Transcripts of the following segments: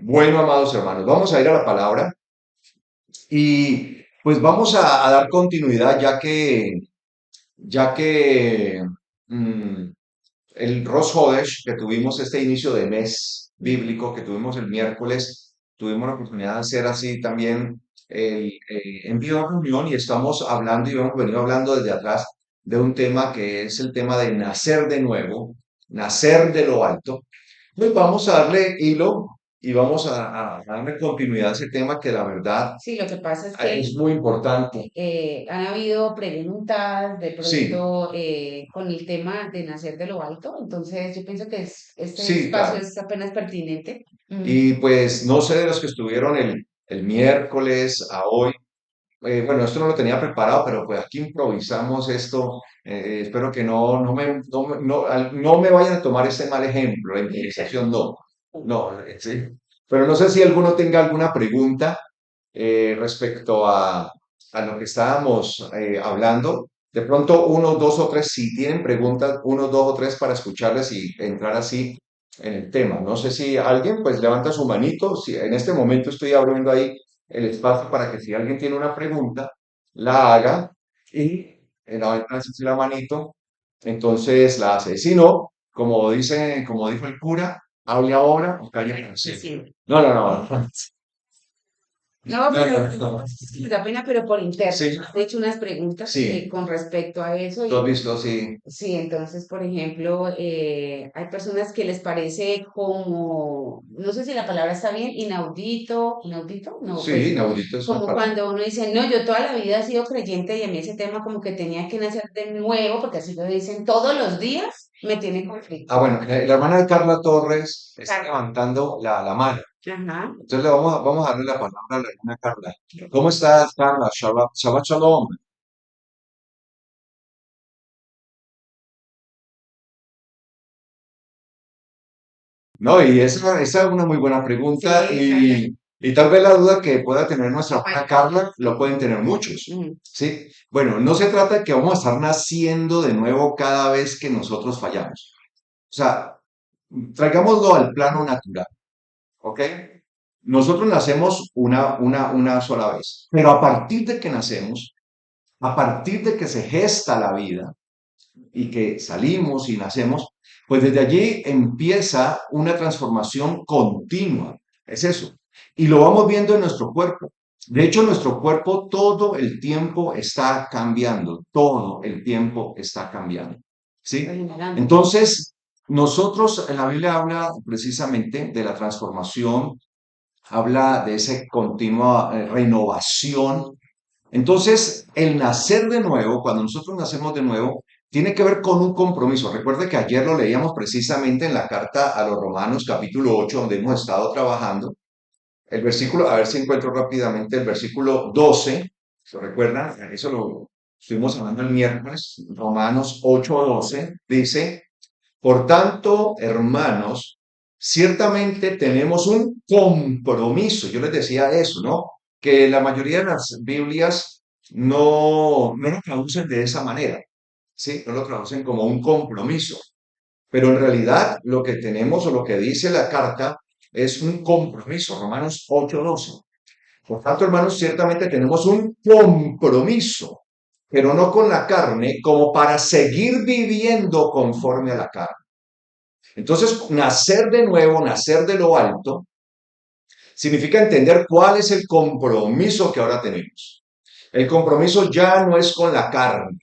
Bueno, amados hermanos, vamos a ir a la palabra y pues vamos a dar continuidad ya que mm, el Rosh Hodesh que tuvimos este inicio de mes bíblico que tuvimos el miércoles, tuvimos la oportunidad de hacer así también el envío a reunión y estamos hablando y hemos venido hablando desde atrás de un tema que es el tema de nacer de nuevo, nacer de lo alto. Pues vamos a darle hilo y vamos a darle continuidad a ese tema que la verdad Sí, lo que pasa es es que muy importante. han habido preguntas de Sí, pronto con el tema de nacer de lo alto, entonces yo pienso que este sí, espacio claro. es apenas pertinente. Y pues no sé de los que estuvieron el miércoles a hoy. Bueno, esto no lo tenía preparado, pero pues aquí improvisamos esto. Espero que no me vayan a tomar este mal ejemplo. La improvisación no. No, sí. Pero no sé si alguno tenga alguna pregunta respecto a lo que estábamos hablando. De pronto, uno, dos o tres, si tienen preguntas, uno, dos o tres para escucharles y entrar así en el tema. No sé si alguien pues levanta su manito. Si en este momento estoy abriendo ahí el espacio para que si alguien tiene una pregunta, la haga y levanta así la manito, entonces la hace. Si no, como dijo el cura, hable ahora o calle. Sí, Sí. sí. No, no, no. No, No, no, pero no, no. es que me da pena, pero por interno. Sí, He hecho unas preguntas sí, con respecto a eso tú has y visto, sí, sí, entonces, por ejemplo, hay personas que les parece como, no sé si la palabra está bien, inaudito, no, sí, pues inaudito es una como palabra. cuando uno dice, no, yo toda la vida he sido creyente y a mí ese tema como que tenía que nacer de nuevo, porque así lo dicen todos los días, me tiene conflicto. Ah, bueno, la hermana de Carla Torres está Claro. levantando la mano. Ajá. Entonces vamos a darle la palabra a la hermana Carla. ¿Cómo estás, Carla? Shabbat, Shabbat Shalom. No, y esa es una muy buena Sí, pregunta Carla. y tal vez la duda que pueda tener nuestra hermana Bueno, Carla lo pueden tener muchos, mm, ¿sí? Bueno, no se trata de que vamos a estar naciendo de nuevo cada vez que nosotros fallamos. O sea, traigámoslo al plano natural, ¿ok? Nosotros nacemos una sola vez, pero a partir de que nacemos, a partir de que se gesta la vida, y que salimos y nacemos, pues desde allí empieza una transformación continua. Es eso. Y lo vamos viendo en nuestro cuerpo. De hecho, nuestro cuerpo todo el tiempo está cambiando, todo el tiempo está cambiando. ¿Sí? regenerando. Entonces, nosotros, en la Biblia habla precisamente de la transformación, habla de esa continua renovación. Entonces, el nacer de nuevo, cuando nosotros nacemos de nuevo, tiene que ver con un compromiso. Recuerde que ayer lo leíamos precisamente en la carta a los Romanos, capítulo 8, donde hemos estado trabajando. El versículo, a ver si encuentro rápidamente el versículo 12. ¿Se recuerdan? Eso lo estuvimos hablando el miércoles. Romanos 8:12 dice, por tanto, hermanos, ciertamente tenemos un compromiso. Yo les decía eso, ¿no? Que la mayoría de las Biblias no lo traducen de esa manera, ¿sí? No lo traducen como un compromiso. Pero en realidad lo que tenemos o lo que dice la carta es un compromiso. Romanos 8:12. Por tanto, hermanos, ciertamente tenemos un compromiso, pero no con la carne, como para seguir viviendo conforme a la carne. Entonces, nacer de nuevo, nacer de lo alto, significa entender cuál es el compromiso que ahora tenemos. El compromiso ya no es con la carne,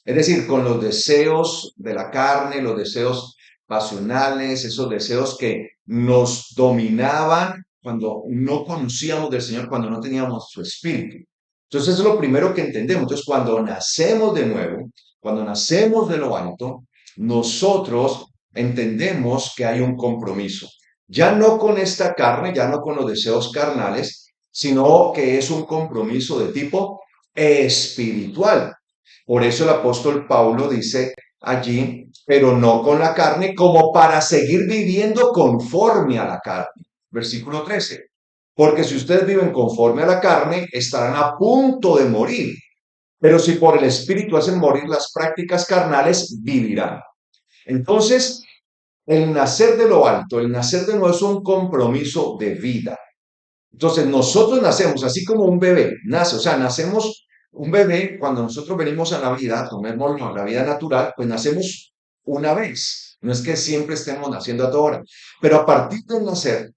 es decir, con los deseos de la carne, los deseos pasionales, esos deseos que nos dominaban cuando no conocíamos del Señor, cuando no teníamos su espíritu. Entonces, eso es lo primero que entendemos. Entonces, cuando nacemos de nuevo, cuando nacemos de lo alto, nosotros entendemos que hay un compromiso. Ya no con esta carne, ya no con los deseos carnales, sino que es un compromiso de tipo espiritual. Por eso el apóstol Pablo dice allí, pero no con la carne, como para seguir viviendo conforme a la carne. Versículo 13. Porque si ustedes viven conforme a la carne, estarán a punto de morir. Pero si por el Espíritu hacen morir las prácticas carnales, vivirán. Entonces, el nacer de lo alto, el nacer de nuevo es un compromiso de vida. Entonces, nosotros nacemos así como un bebé nace, o sea, nacemos un bebé cuando nosotros venimos a la vida, tomémoslo la vida natural, pues nacemos una vez. No es que siempre estemos naciendo a toda hora, pero a partir del nacer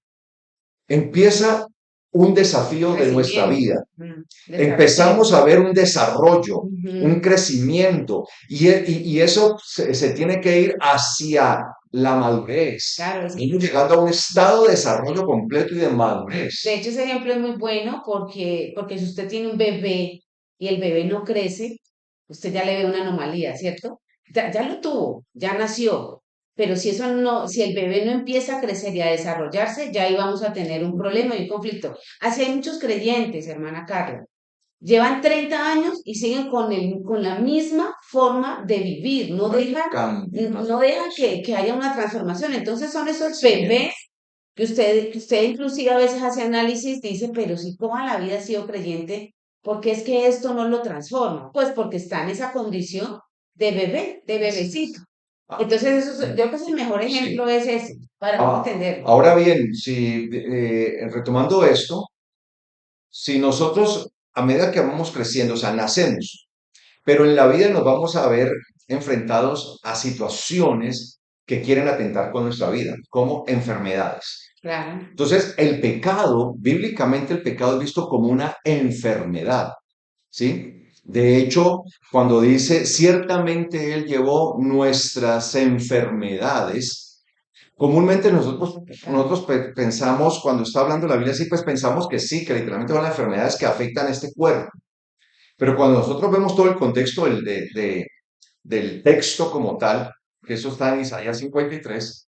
empieza un desafío de nuestra Crecimiento, vida. desarrollo. Empezamos a ver un desarrollo, un Ujú. crecimiento, y eso se tiene que ir hacia la madurez, Claro, ir llegando a un estado de desarrollo completo y de de madurez. hecho, ese ejemplo es muy bueno porque si usted tiene un bebé y el bebé no crece, usted ya le ve una anomalía, ¿cierto? Ya lo tuvo, ya nació, pero si eso no, si el bebé no empieza a crecer y a desarrollarse, ya ahí vamos a tener un problema y un conflicto. Así hay muchos creyentes, hermana Carla. Llevan 30 años y siguen con la misma forma de vivir, Cambio, no dejan que haya una transformación. Entonces son esos sí, bebés que usted inclusive a veces hace análisis, dice, pero si toda la vida ha sido creyente, ¿por qué es que esto no lo transforma? Pues porque está en esa condición de bebé, de bebecito. ah, Entonces, yo creo que el mejor sí. ejemplo es ese, para uno entenderlo. Ahora bien, si retomando esto, si nosotros a medida que vamos creciendo, o sea, nacemos, pero en la vida nos vamos a ver enfrentados a situaciones que quieren atentar con nuestra vida, como enfermedades. Claro. Entonces, el pecado, bíblicamente el pecado es visto como una enfermedad, ¿sí? De hecho, cuando dice, ciertamente Él llevó nuestras enfermedades, comúnmente nosotros pensamos, cuando está hablando la Biblia así, pues pensamos que sí, que literalmente son las enfermedades que afectan este cuerpo. Pero cuando nosotros vemos todo el contexto del texto como tal, que eso está en Isaías 53,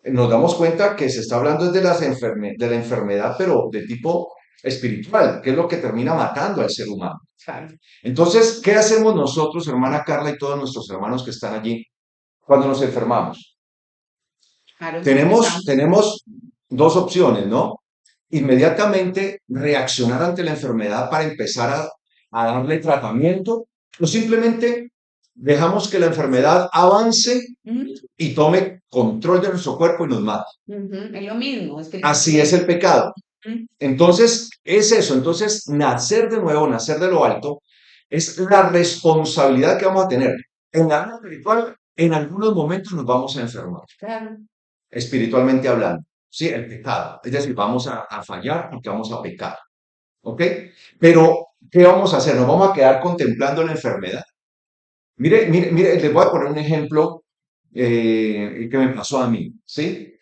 nos damos cuenta que se está hablando de de la enfermedad, pero de tipo espiritual, que es lo que termina matando al ser humano. Claro, Entonces, ¿qué hacemos nosotros, hermana Carla y todos nuestros hermanos que están allí, cuando nos enfermamos? claro, Tenemos, empezamos. tenemos dos opciones, ¿no? Inmediatamente reaccionar ante la enfermedad para empezar a darle tratamiento, o simplemente dejamos que la enfermedad avance Ujú, y tome control de nuestro cuerpo y nos mate. ujú, es lo mismo, Así es espiritualmente. el pecado. Ujú, Entonces, es eso. Entonces, nacer de nuevo, nacer de lo alto, es la responsabilidad que vamos a tener. En la vida espiritual, en algunos momentos nos vamos a enfermar, claro, espiritualmente hablando. Sí, el pecado. Es decir, vamos a fallar porque vamos a pecar. ¿Ok? Pero, ¿qué vamos a hacer? ¿Nos vamos a quedar contemplando la enfermedad? Mire, mire, mire, les voy a poner un ejemplo que me pasó a mí. ¿Sí?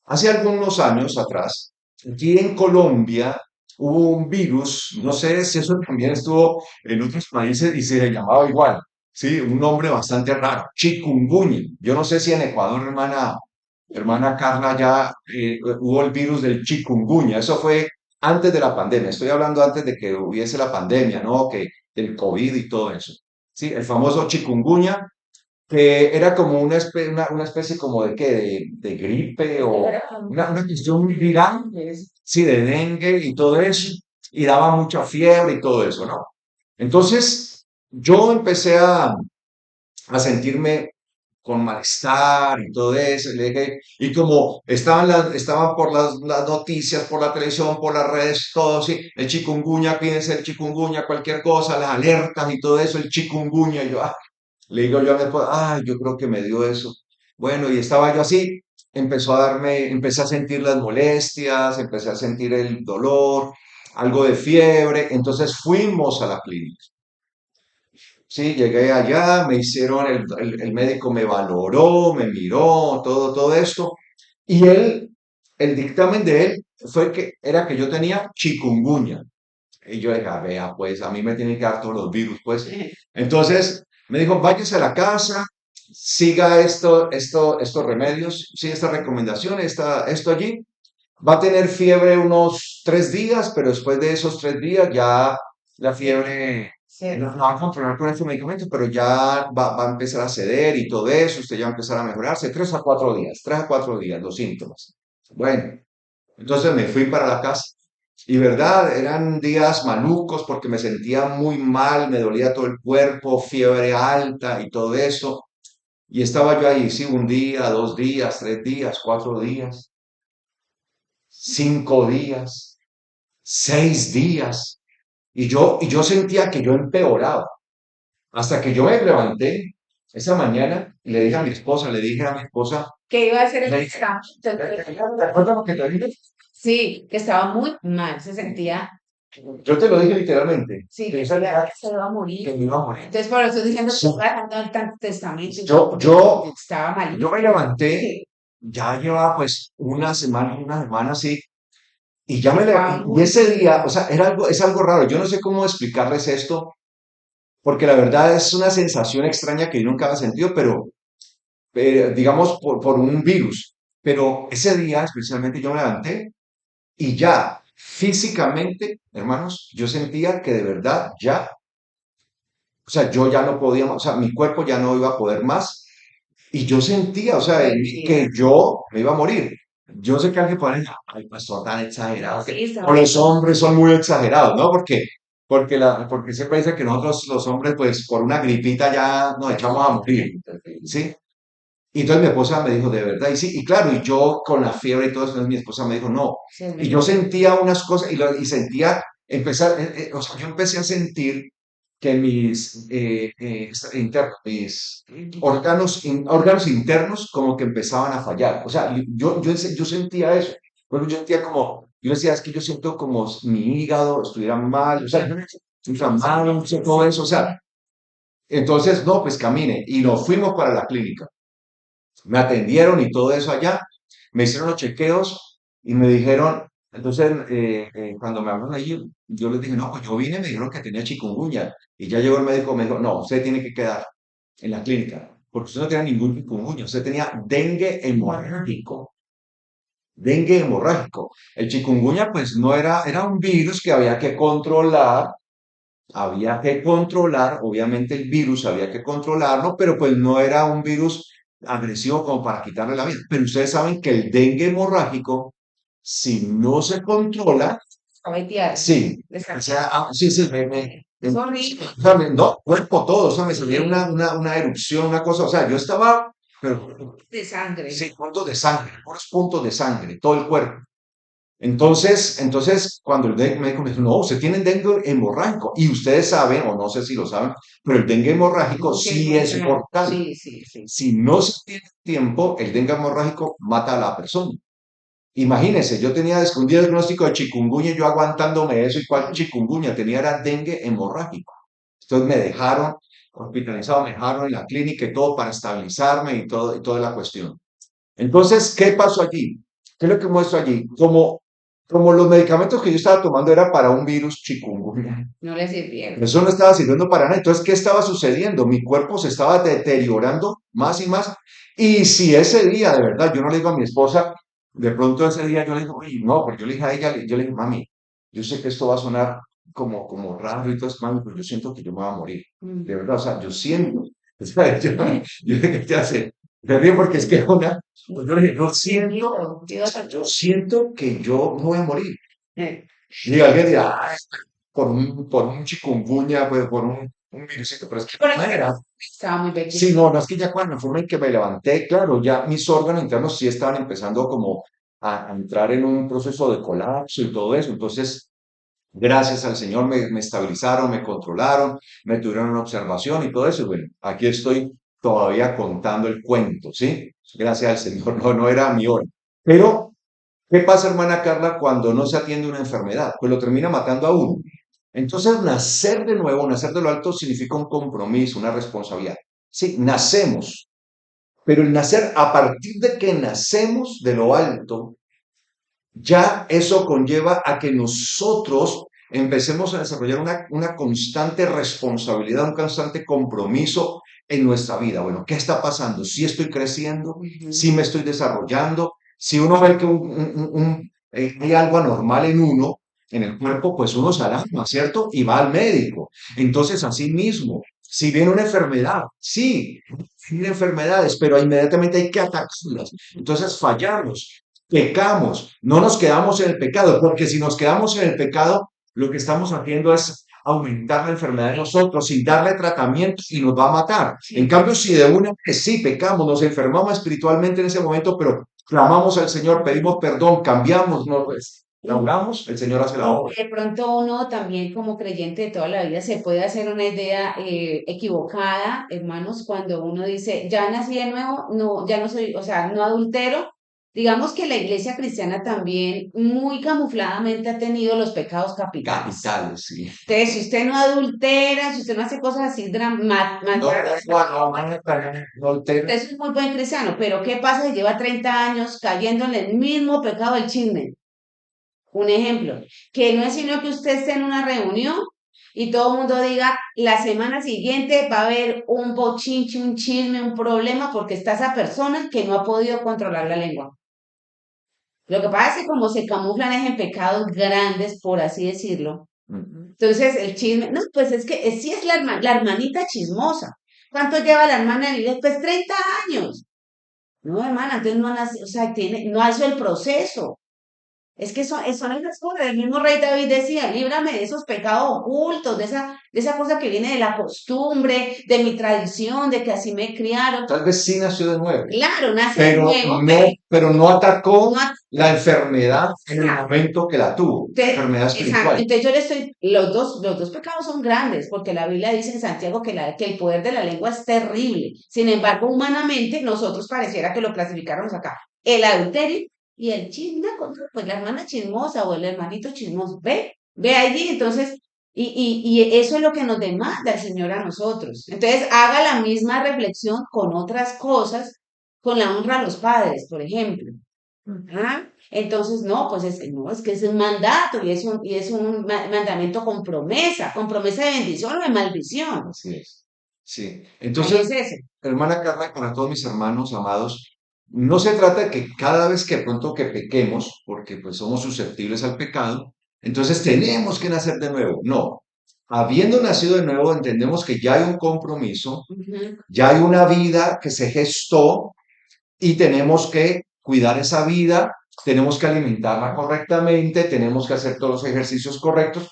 Hace algunos años atrás, aquí en Colombia hubo un virus, no sé si eso también estuvo en otros países y se llamaba igual, sí, un nombre bastante raro, chikungunya. Yo no sé si en Ecuador, hermana Carla, ya hubo el virus del chikungunya. Eso fue antes de la pandemia. Estoy hablando antes de que hubiese la pandemia, ¿no? Que el COVID y todo eso. Sí, el famoso chikungunya que era como una especie como de qué, de gripe o una cuestión viral, sí, de dengue y todo eso, y daba mucha fiebre y todo eso, ¿no? Entonces, yo empecé a sentirme con malestar y todo eso, y como estaban por las noticias, por la televisión, por las redes, todo así, el chikungunya, cuídense el chikungunya, cualquier cosa, las alertas y todo eso, el chikungunya, y yo, le digo yo a mi esposa, ay, yo creo que me dio eso. Bueno, y estaba yo así, empecé a sentir las molestias, empecé a sentir el dolor, algo de fiebre, entonces fuimos a la clínica. Sí, llegué allá, me hicieron, el médico me valoró, me miró, todo esto, y el dictamen de él fue que era que yo tenía chikungunya. Y yo dije, vea, pues a mí me tienen que dar todos los virus, pues. Entonces me dijo, váyase a la casa, siga estos remedios, siga esta recomendación, esto allí. Va a tener fiebre unos 3 días, pero después de esos 3 días ya la fiebre no va a controlar con este medicamento, pero ya va a empezar a ceder y todo eso, usted ya va a empezar a mejorarse. 3 a 4 días, 3 a 4 días los síntomas. Bueno, entonces me fui para la casa. Y verdad, eran días malucos porque me sentía muy mal, me dolía todo el cuerpo, fiebre alta y todo eso. Y estaba yo ahí, sí, un día, 2 días, 3 días, 4 días, 5 días, 6 días. Y yo sentía que yo empeoraba. Hasta que yo me levanté esa mañana y le dije a mi esposa, Que iba a ser el le dije, examen. ¿te acuerdas lo que te dije? Sí, que estaba muy mal, se sentía, Yo te lo dije literalmente, sí, que que esa sentía edad que se iba a que morir. me iba a morir. Entonces, por eso diciendo que Sí, estaba dejando el testamento y todo, yo, porque yo, estaba yo me malísimo. levanté, ya llevaba pues una semana así, y ya me Estaba levanté, y muy ese día, o mal. sea, es algo raro, yo no sé cómo explicarles esto, porque la verdad es una sensación extraña que yo nunca había sentido, pero digamos por un virus. Pero ese día especialmente yo me levanté y ya físicamente, hermanos, yo sentía que de verdad ya, o sea, yo ya no podía más, o sea, mi cuerpo ya no iba a poder más y yo sentía, o sea, en mí que Mentira. yo me iba a morir. Yo sé que alguien puede decir, ay, pastor, tan exagerado, Sí, o estaba los hombres son muy exagerados, ¿no? Porque siempre dicen que nosotros los hombres, pues por una gripita ya nos echamos a morir, ¿sí? Y entonces mi esposa me dijo, de verdad, y sí, y claro, y yo con la fiebre y todo eso, entonces mi esposa me dijo, no. sí, es Y yo verdad. sentía unas cosas, y sentía, o sea, yo empecé a sentir que mis órganos internos como que empezaban a fallar. O sea, yo sentía eso. Bueno, yo sentía como, yo decía, es que yo siento como si mi hígado estuviera mal, o sea, inflamado, no sé, todo eso, o sea, entonces, no, pues camine, y nos fuimos para la clínica. Me atendieron y todo eso allá, me hicieron los chequeos y me dijeron, entonces cuando me hablaron allí, yo les dije, no, pues yo vine, me dijeron que tenía chikungunya y ya llegó el médico, me dijo, no, usted tiene que quedar en la clínica porque usted no tenía ningún chikungunya, usted tenía dengue hemorrágico. Dengue hemorrágico. El chikungunya pues no era, era un virus que había que controlar, obviamente el virus había que controlarlo, pero pues no era un virus agresivo como para quitarle la vida. Pero ustedes saben que el dengue hemorrágico, si no se controla, Cabetear. sí, o Descartar. sea, sí, sí, Es horrible. o sea, no, cuerpo todo, o sea, me salía Sí, una erupción, una cosa, o sea, yo estaba, pero, de sangre. sí, puntos de sangre, puros puntos de sangre, todo el cuerpo. Entonces, cuando el dengue médico me dijo, no, usted tiene dengue hemorrágico. Y ustedes saben, o no sé si lo saben, pero el dengue hemorrágico Sí, es sí muy es feo. mortal. Sí, sí, sí. Si no se tiene tiempo, el dengue hemorrágico mata a la persona. Imagínense, yo tenía un diagnóstico de chikungunya, y yo aguantándome eso, y cuál chikungunya tenía era dengue hemorrágico. Entonces me dejaron hospitalizado, me dejaron en la clínica y todo para estabilizarme y toda la cuestión. Entonces, ¿qué pasó allí? ¿Qué es lo que muestro allí? Como los medicamentos que yo estaba tomando era para un virus chikungunya. No le sirvieron. Eso no estaba sirviendo para nada. Entonces, ¿qué estaba sucediendo? Mi cuerpo se estaba deteriorando más y más. Y si ese día, de verdad, yo no le digo a mi esposa, de pronto ese día yo le digo, uy, no, porque yo le dije a ella, yo le dije, mami, yo sé que esto va a sonar como raro y todo eso, mami, pero yo siento que yo me voy a morir. De Mm. verdad, o sea, yo siento. O sea, yo dije, ¿qué hace? Me río porque es que pues yo le dije, yo siento, o Dios, sea, yo siento que yo me voy a morir. eh, Y alguien dirá, "Ay, por un chikungunya, pues, por un virusito", pero es que pero no era. estaba muy Sí, pequeño. no, no es que ya cuando la forma en que me levanté, claro, ya mis órganos internos sí estaban empezando como a entrar en un proceso de colapso y todo eso. Entonces, gracias al Señor me estabilizaron, me controlaron, me tuvieron en observación y todo eso. Y bueno, aquí estoy todavía contando el cuento, ¿sí? Gracias al Señor, no era mi hora. Pero ¿qué pasa, hermana Carla, cuando no se atiende una enfermedad? Pues lo termina matando a uno. Entonces, nacer de nuevo, nacer de lo alto, significa un compromiso, una responsabilidad. Sí, nacemos, pero el nacer, a partir de que nacemos de lo alto, ya eso conlleva a que nosotros empecemos a desarrollar una constante responsabilidad, un constante compromiso en nuestra vida. Bueno, ¿qué está pasando? Si estoy creciendo, si Ujú. me estoy desarrollando, si uno ve que hay algo anormal en uno, en el cuerpo, pues uno se alarma, ¿cierto? Y va al médico. Entonces, así mismo, si viene una enfermedad, sí, vienen enfermedades, pero inmediatamente hay que atacarlas. Entonces, fallamos, pecamos, no nos quedamos en el pecado, porque si nos quedamos en el pecado, lo que estamos haciendo es aumentar la enfermedad de nosotros, sin darle tratamiento y nos va a matar. En Sí. cambio, si de una vez sí pecamos, nos enfermamos espiritualmente en ese momento, pero clamamos al Señor, pedimos perdón, cambiamos, nos restauramos, el Señor hace la Y obra. de pronto uno también como creyente de toda la vida se puede hacer una idea equivocada, hermanos, cuando uno dice, ya nací de nuevo, no, ya no soy, o sea, no adultero. Digamos que la iglesia cristiana también muy camufladamente ha tenido los pecados capitales. Capitales, sí. Entonces, si usted no adultera, si usted no hace cosas así más No, graves, no, usted es un muy buen cristiano, pero ¿qué pasa si lleva 30 años cayendo en el mismo pecado del chisme? Un ejemplo, que no es sino que usted esté en una reunión y todo el mundo diga, la semana siguiente va a haber un bochinche, un chisme, un problema, porque está esa persona que no ha podido controlar la lengua. Lo que pasa es que como se camuflan es en pecados grandes, por así decirlo. Ujú. Entonces el chisme, no, pues es que sí es la hermanita chismosa. ¿Cuánto lleva la hermana en la iglesia? Pues 30 años. No, hermana, entonces no, o sea, no ha hecho el proceso. Es que son esas cosas. El mismo rey David decía, líbrame de esos pecados ocultos, de esa cosa que viene de la costumbre, de mi tradición, de que así me criaron. Tal vez sí nació de nuevo, Claro, nace de nuevo, pero no atacó no ha- la enfermedad en el exacto. momento que la tuvo, enfermedad Exacto. espiritual. Entonces yo le estoy, los dos pecados son grandes, porque la Biblia dice en Santiago que el poder de la lengua es terrible. Sin embargo, humanamente, nosotros pareciera que lo clasificáramos acá. El adulterio y el chisme, pues la hermana chismosa o el hermanito chismoso, ve allí, entonces, y eso es lo que nos demanda el Señor a nosotros. Entonces, haga la misma reflexión con otras cosas, con la honra a los padres, por ejemplo. ¿Ah? Entonces, no, pues es que no, es que es un mandato y es un mandamiento con promesa de bendición o de maldición. Así es. Sí. Ahí Entonces, es ese. hermana Carla, para todos mis hermanos amados, no se trata de que cada vez que de pronto que pequemos, porque pues somos susceptibles al pecado, entonces tenemos que nacer de nuevo. No. Habiendo nacido de nuevo, entendemos que ya hay un compromiso, Ujú. ya hay una vida que se gestó y tenemos que cuidar esa vida, tenemos que alimentarla correctamente, tenemos que hacer todos los ejercicios correctos,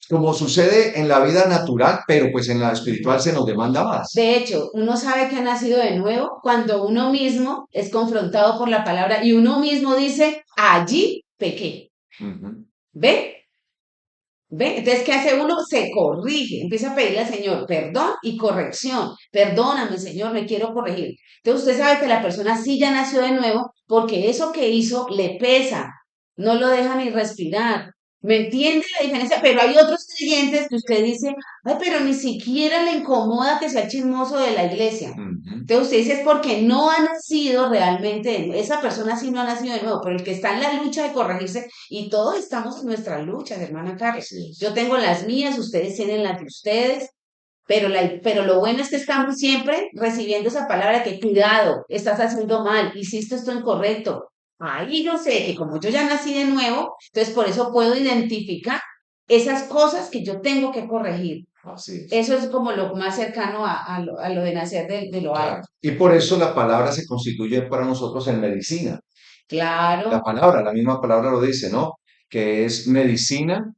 como sucede en la vida natural, pero pues en la espiritual se nos demanda más. De hecho, uno sabe que ha nacido de nuevo cuando uno mismo es confrontado por la palabra y uno mismo dice, allí pequé. Ujú. ¿Ve? ¿Ve? Entonces, ¿qué hace uno? Se corrige, empieza a pedirle al Señor perdón y corrección. Perdóname, Señor, me quiero corregir. Entonces, usted sabe que la persona sí ya nació de nuevo porque eso que hizo le pesa, no lo deja ni respirar. ¿Me entiende la diferencia? Pero hay otros creyentes que usted dice, ay, pero ni siquiera le incomoda que sea el chismoso de la iglesia. Ujú. Entonces usted dice es porque no ha nacido realmente, esa persona sí no ha nacido de nuevo, pero el que está en la lucha de corregirse, y todos estamos en nuestras luchas, hermana Carla. Así Yo es. tengo las mías, ustedes tienen las de ustedes, pero lo bueno es que estamos siempre recibiendo esa palabra que cuidado, estás haciendo mal, hiciste esto incorrecto. Ahí yo sé que como yo ya nací de nuevo, entonces por eso puedo identificar esas cosas que yo tengo que corregir. Así es. Eso es como lo más cercano a lo de nacer de lo Claro. alto. Y por eso la palabra se constituye para nosotros en medicina. La Claro, palabra, la misma palabra lo dice, ¿no? Que es medicina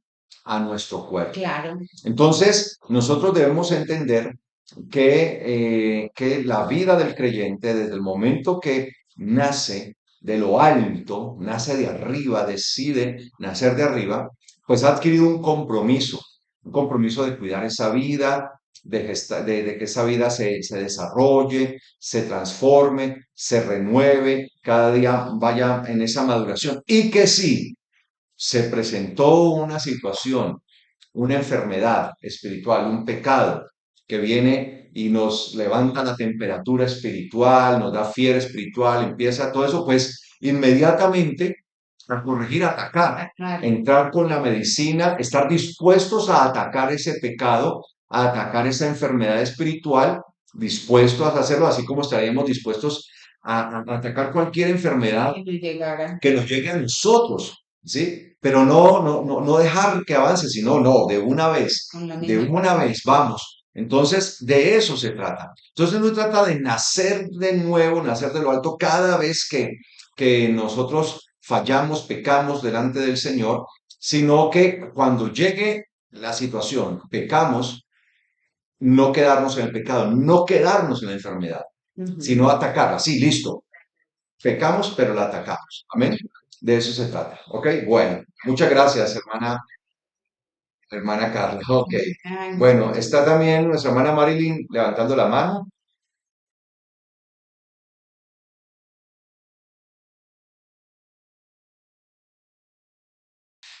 a nuestro cuerpo. claro, Entonces, nosotros debemos entender que la vida del creyente, desde el momento que nace de lo alto, nace de arriba, decide nacer de arriba, pues ha adquirido un compromiso de cuidar esa vida, de que esa vida se desarrolle, se transforme, se renueve, cada día vaya en esa maduración. Y que sí, se presentó una situación, una enfermedad espiritual, un pecado que viene y nos levanta la temperatura espiritual, nos da fiebre espiritual, empieza todo eso, pues inmediatamente a corregir, a atacar, claro. entrar con la medicina, estar dispuestos a atacar ese pecado, a atacar esa enfermedad espiritual, dispuestos a hacerlo, así como estaríamos dispuestos a atacar cualquier enfermedad Que me llegara que nos llegue a nosotros, ¿sí? Pero no dejar que avance, sino no, con la de misma una pasión. vez, vamos. Entonces, de eso se trata. Entonces, no se trata de nacer de nuevo, nacer de lo alto cada vez que nosotros fallamos, pecamos delante del Señor, sino que cuando llegue la situación. Pecamos, no quedarnos en el pecado, no quedarnos en la enfermedad, Ujú. sino atacarla. Sí, listo. Pecamos, pero la atacamos. Amén. De eso se trata. ¿Ok? Bueno, muchas gracias, hermana Carla. Ok. Ay, Bueno, está también nuestra hermana Marilyn levantando la mano.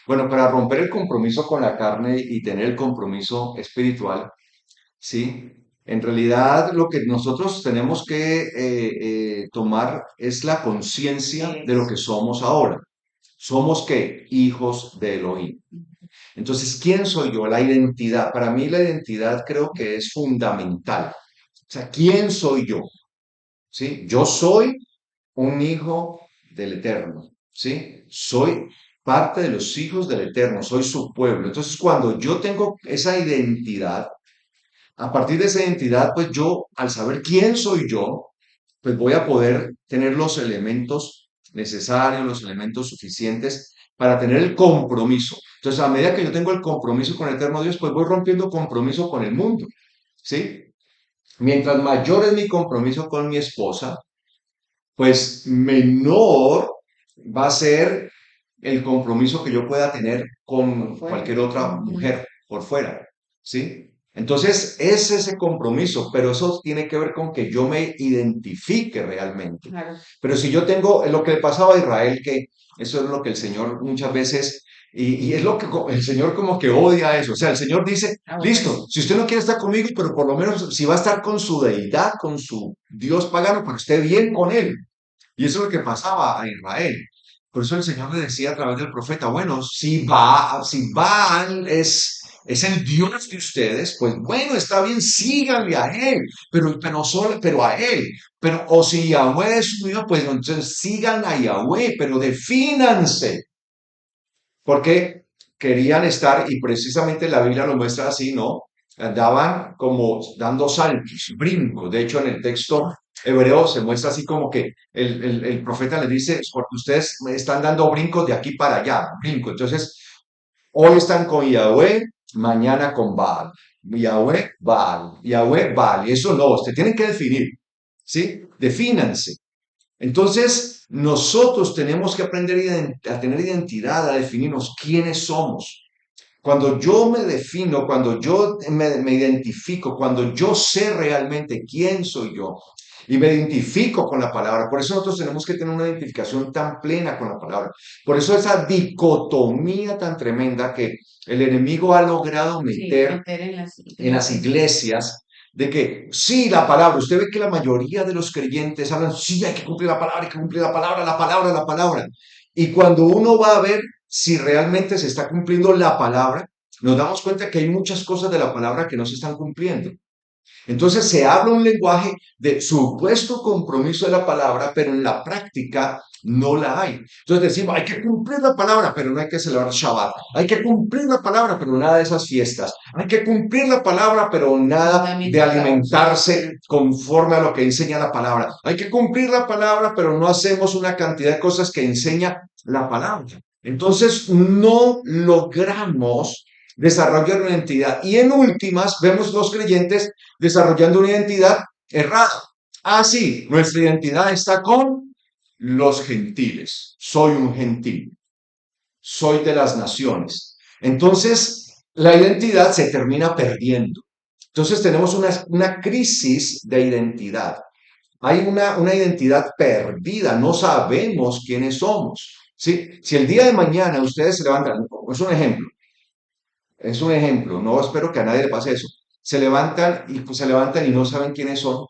Bueno, para romper el compromiso con la carne y tener el compromiso espiritual, ¿sí? En realidad lo que nosotros tenemos que tomar es la conciencia de lo eso. que somos ahora. ¿Somos qué? Hijos de Elohim. Entonces, ¿quién soy yo? La identidad. Para mí la identidad creo que es fundamental. O sea, ¿quién soy yo? ¿Sí? Yo soy un hijo del Eterno, ¿sí? Soy parte de los hijos del Eterno, soy su pueblo. Entonces, cuando yo tengo esa identidad, a partir de esa identidad, pues yo, al saber quién soy yo, pues voy a poder tener los elementos necesarios, los elementos suficientes para tener el compromiso. Entonces, a medida que yo tengo el compromiso con el Eterno Dios, pues voy rompiendo compromiso con el mundo, ¿sí? Mientras mayor es mi compromiso con mi esposa, pues menor va a ser el compromiso que yo pueda tener Por con fuera. cualquier otra Ujú. mujer por fuera, ¿sí? Entonces, es ese compromiso, pero eso tiene que ver con que yo me identifique realmente. Claro. Pero si yo tengo, es lo que le pasaba a Israel, que eso es lo que el Señor muchas veces, y es lo que el Señor como que odia eso. O sea, el Señor dice, Aborrece. listo, si usted no quiere estar conmigo, pero por lo menos si va a estar con su deidad, con su Dios pagano, pero esté bien con él. Y eso es lo que pasaba a Israel. Por eso el Señor le decía a través del profeta, bueno, si Baal es el Dios de ustedes, pues bueno, está bien, síganle a él, pero a él. Pero, o si Yahweh es su Dios, pues entonces sigan a Yahweh, pero defínanse. Porque querían estar, y precisamente la Biblia lo muestra así, ¿no? Andaban como dando saltos, brincos. De hecho, en el texto hebreo se muestra así como que el profeta les dice, porque ustedes me están dando brincos de aquí para allá, brincos. Entonces, hoy están con Yahweh, mañana con Baal. Yahweh, Baal, Yahweh, Baal. Y eso no, usted tienen que definir, ¿sí? Defínanse. Entonces, nosotros tenemos que aprender a tener identidad, a definirnos quiénes somos. Cuando yo me defino, cuando yo me identifico, cuando yo sé realmente quién soy yo y me identifico con la palabra, por eso nosotros tenemos que tener una identificación tan plena con la palabra. Por eso esa dicotomía tan tremenda que el enemigo ha logrado Sí, meter meter en en las iglesias. iglesias de que sí, la palabra, usted ve que la mayoría de los creyentes hablan, sí, hay que cumplir la palabra, hay que cumplir la palabra, la palabra, la palabra. Y cuando uno va a ver si realmente se está cumpliendo la palabra, nos damos cuenta que hay muchas cosas de la palabra que no se están cumpliendo. Entonces se habla un lenguaje de supuesto compromiso de la palabra, pero en la práctica no la hay. Entonces decimos, hay que cumplir la palabra, pero no hay que celebrar Shabbat. Hay que cumplir la palabra, pero nada de esas fiestas. Hay que cumplir la palabra, pero nada de Mandamientos raros. alimentarse Sí. conforme a lo que enseña la palabra. Hay que cumplir la palabra, pero no hacemos una cantidad de cosas que enseña la palabra. Entonces no logramos desarrollar una identidad. Y en últimas, vemos los creyentes desarrollando una identidad errada. Ah, sí, nuestra identidad está con los gentiles. Soy un gentil, soy de las naciones. Entonces, la identidad se termina perdiendo. Entonces, tenemos una crisis de identidad. Hay una identidad perdida, no sabemos quiénes somos. ¿Sí? Si el día de mañana ustedes se levantan, es un ejemplo, no espero que a nadie le pase eso. Se levantan y pues se levantan y no saben quiénes son.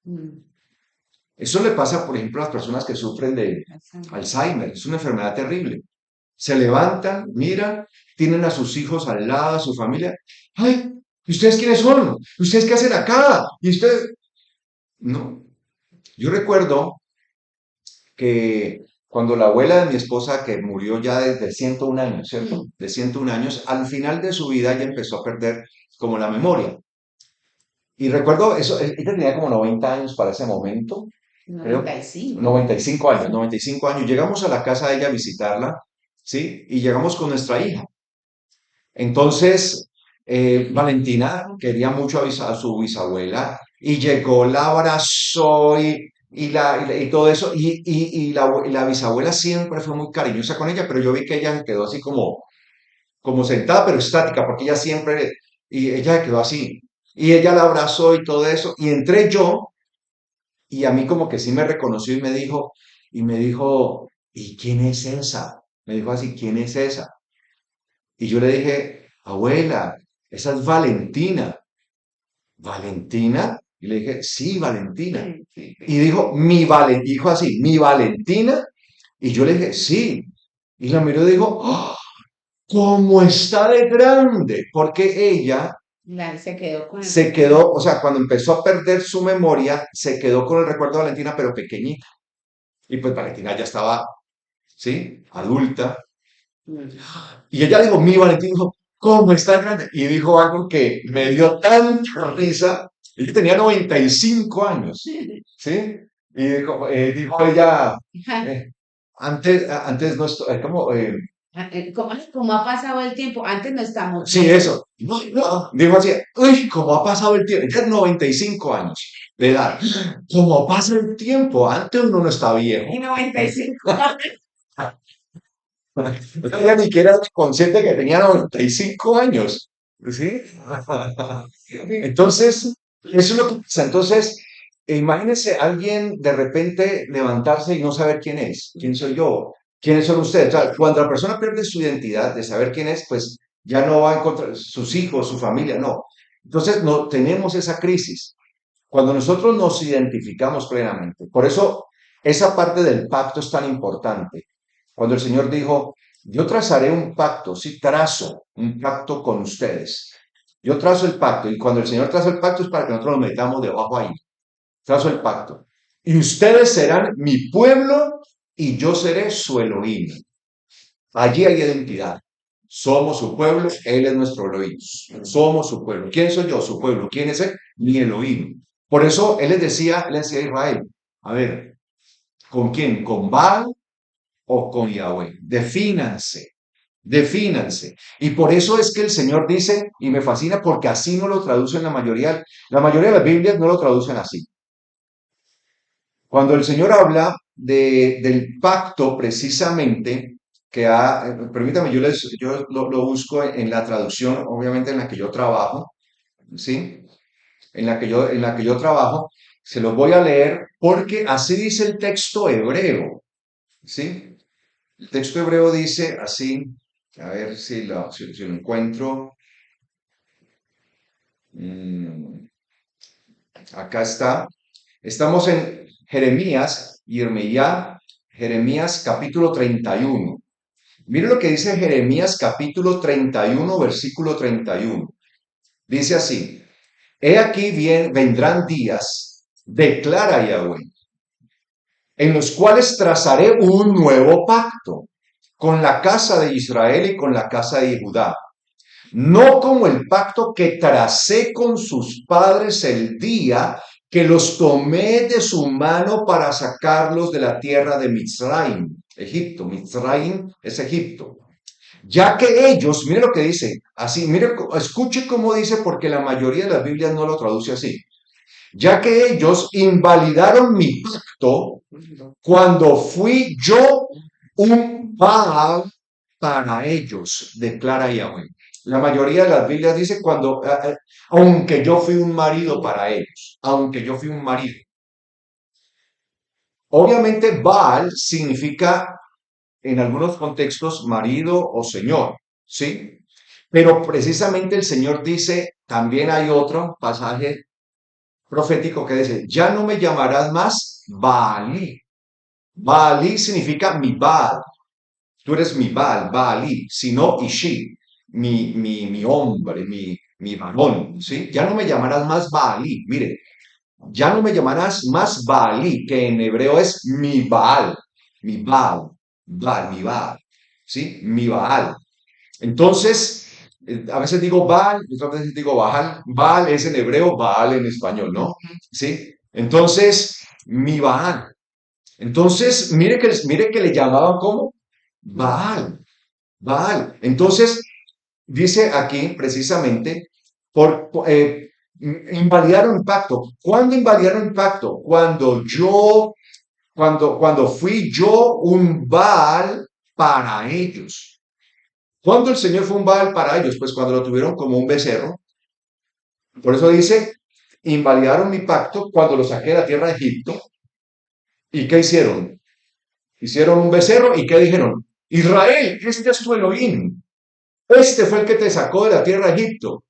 Mm, Eso le pasa, por ejemplo, a las personas que sufren de Alzheimer. Alzheimer. Es una enfermedad terrible. Se levantan, miran, tienen a sus hijos al lado, a su familia. ¡Ay! ¿Y ustedes quiénes son? ¿Y ustedes qué hacen acá? ¿Y ustedes? No. Yo recuerdo que cuando la abuela de mi esposa, que murió ya desde 101 años, ¿cierto? Mm, De 101 años, al final de su vida ella empezó a perder como la memoria. Y recuerdo eso, ella tenía como 90 años para ese momento, creo, 95. 95 años, 95 años. Llegamos a la casa de ella a visitarla, ¿sí? Y llegamos con nuestra hija. Entonces, Valentina quería mucho a su bisabuela y llegó, la abrazó y todo eso. Y la bisabuela siempre fue muy cariñosa con ella, pero yo vi que ella se quedó así como sentada, pero estática, porque ella siempre, y ella se quedó así. Y ella la abrazó y todo eso. Y entré yo y a mí como que sí me reconoció y me dijo, ¿y quién es esa? Me dijo así, ¿quién es esa? Y yo le dije, abuela, esa es Valentina. ¿Valentina? Y le dije, sí, Valentina. Y dijo así, ¿mi Valentina? Y yo le dije, sí. Y la miró y dijo, ¡oh! ¿Cómo está de grande? Porque ella Se quedó con el se recuerdo. quedó, o sea, cuando empezó a perder su memoria, se quedó con el recuerdo de Valentina, pero pequeñita. Y pues Valentina ya estaba, ¿sí? Adulta. Mm. Y ella dijo, mi Valentina, dijo, ¿cómo está de grande? Y dijo algo que me dio tanta risa. Ella tenía 95 años, ¿sí? Y dijo ella, eh, antes no estoy, ¿Cómo ha pasado el tiempo? Antes no estamos sí, viejos. eso. No, no, dijo así, uy, cómo ha pasado el tiempo. Ya 95 años de edad. ¿Cómo pasa el tiempo? Antes uno no está viejo. Y 95. Ella ni siquiera era consciente que tenía 95 años. ¿Sí? Entonces, eso es lo que pasa. Entonces, imagínense alguien de repente levantarse y no saber quién es, quién soy yo, quiénes son ustedes. O sea, cuando la persona pierde su identidad de saber quién es, pues ya no va a encontrar sus hijos, su familia, no. Entonces, no tenemos esa crisis. Cuando nosotros nos identificamos plenamente. Por eso, esa parte del pacto es tan importante. Cuando el Señor dijo, yo trazaré un pacto, sí, trazo un pacto con ustedes. Yo trazo el pacto y cuando el Señor traza el pacto es para que nosotros nos metamos debajo ahí. Trazo el pacto. Y ustedes serán mi pueblo y yo seré su Elohim. Allí hay identidad. Somos su pueblo, Él es nuestro Elohim. Somos su pueblo. ¿Quién soy yo? Su pueblo. ¿Quién es Él? Mi Elohim. Por eso Él les decía a Israel, a ver, ¿con quién? ¿Con Baal o con Yahweh? Defínanse, defínanse. Y por eso es que el Señor dice, y me fascina porque así no lo traducen la mayoría de las Biblias no lo traducen así. Cuando el Señor habla del pacto precisamente permítame, yo lo busco en la traducción, obviamente en la que yo trabajo, ¿sí? En la que yo trabajo, se los voy a leer porque así dice el texto hebreo, ¿sí? El texto hebreo dice así, a ver si lo encuentro. Mm, Acá está. Estamos en Jeremías, Jeremías capítulo 31. Mire lo que dice Jeremías capítulo 31, versículo 31. Dice así, he aquí bien, vendrán días, declara Yahweh, en los cuales trazaré un nuevo pacto con la casa de Israel y con la casa de Judá, no como el pacto que tracé con sus padres el día que los tomé de su mano para sacarlos de la tierra de Mizraim, Egipto. Mizraim es Egipto. Ya que ellos, mire lo que dice, así, mire, escuche cómo dice, porque la mayoría de las Biblias no lo traduce así. Ya que ellos invalidaron mi pacto cuando fui yo un Baal para ellos, declara Yahweh. La mayoría de las Biblias dice aunque yo fui un marido para ellos, aunque yo fui un marido. Obviamente Baal significa en algunos contextos marido o señor, ¿sí? Pero precisamente el Señor dice, también hay otro pasaje profético que dice, ya no me llamarás más Baalí. Baalí significa mi Baal, tú eres mi Baal, Baalí, sino Ishi, mi hombre, mi varón, ¿sí? Ya no me llamarás más Baalí, mire, ya no me llamarás más Baalí, que en hebreo es mi Baal, Baal, mi Baal, ¿sí? Mi Baal. Entonces, a veces digo Baal, otras veces digo Baal. Baal es en hebreo, Baal en español, ¿no? ¿Sí? Entonces, mi Baal. Entonces, mire que le llamaban como Baal, Baal. Entonces, dice aquí precisamente, invalidaron el pacto. ¿Cuándo invalidaron el pacto? Cuando fui yo un Baal para ellos. ¿Cuándo el Señor fue un Baal para ellos? Pues cuando lo tuvieron como un becerro. Por eso dice, invalidaron mi pacto cuando lo saqué de la tierra de Egipto. ¿Y qué hicieron? Hicieron un becerro y ¿qué dijeron? Israel, este es tu Elohim. Este fue el que te sacó de la tierra de Egipto.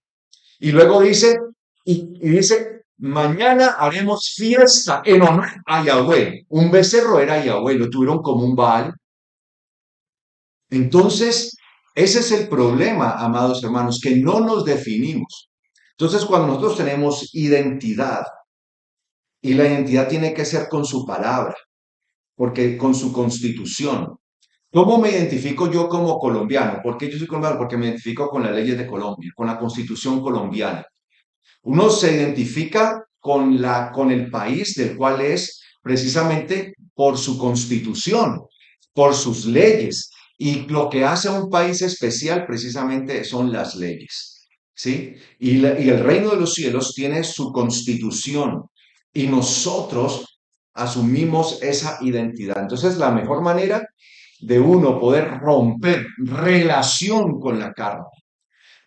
Y luego dice, dice, mañana haremos fiesta en honor a Yahweh. Un becerro era Yahweh, lo tuvieron como un Baal. Entonces, ese es el problema, amados hermanos, que no nos definimos. Entonces, cuando nosotros tenemos identidad, y la identidad tiene que ser con su palabra, porque con su constitución. ¿Cómo me identifico yo como colombiano? ¿Por qué yo soy colombiano? Porque me identifico con las leyes de Colombia, con la constitución colombiana. Uno se identifica con el país del cual es precisamente por su constitución, por sus leyes. Y lo que hace a un país especial precisamente son las leyes. ¿Sí? Y el reino de los cielos tiene su constitución y nosotros asumimos esa identidad. Entonces, la mejor manera de uno poder romper relación con la carne,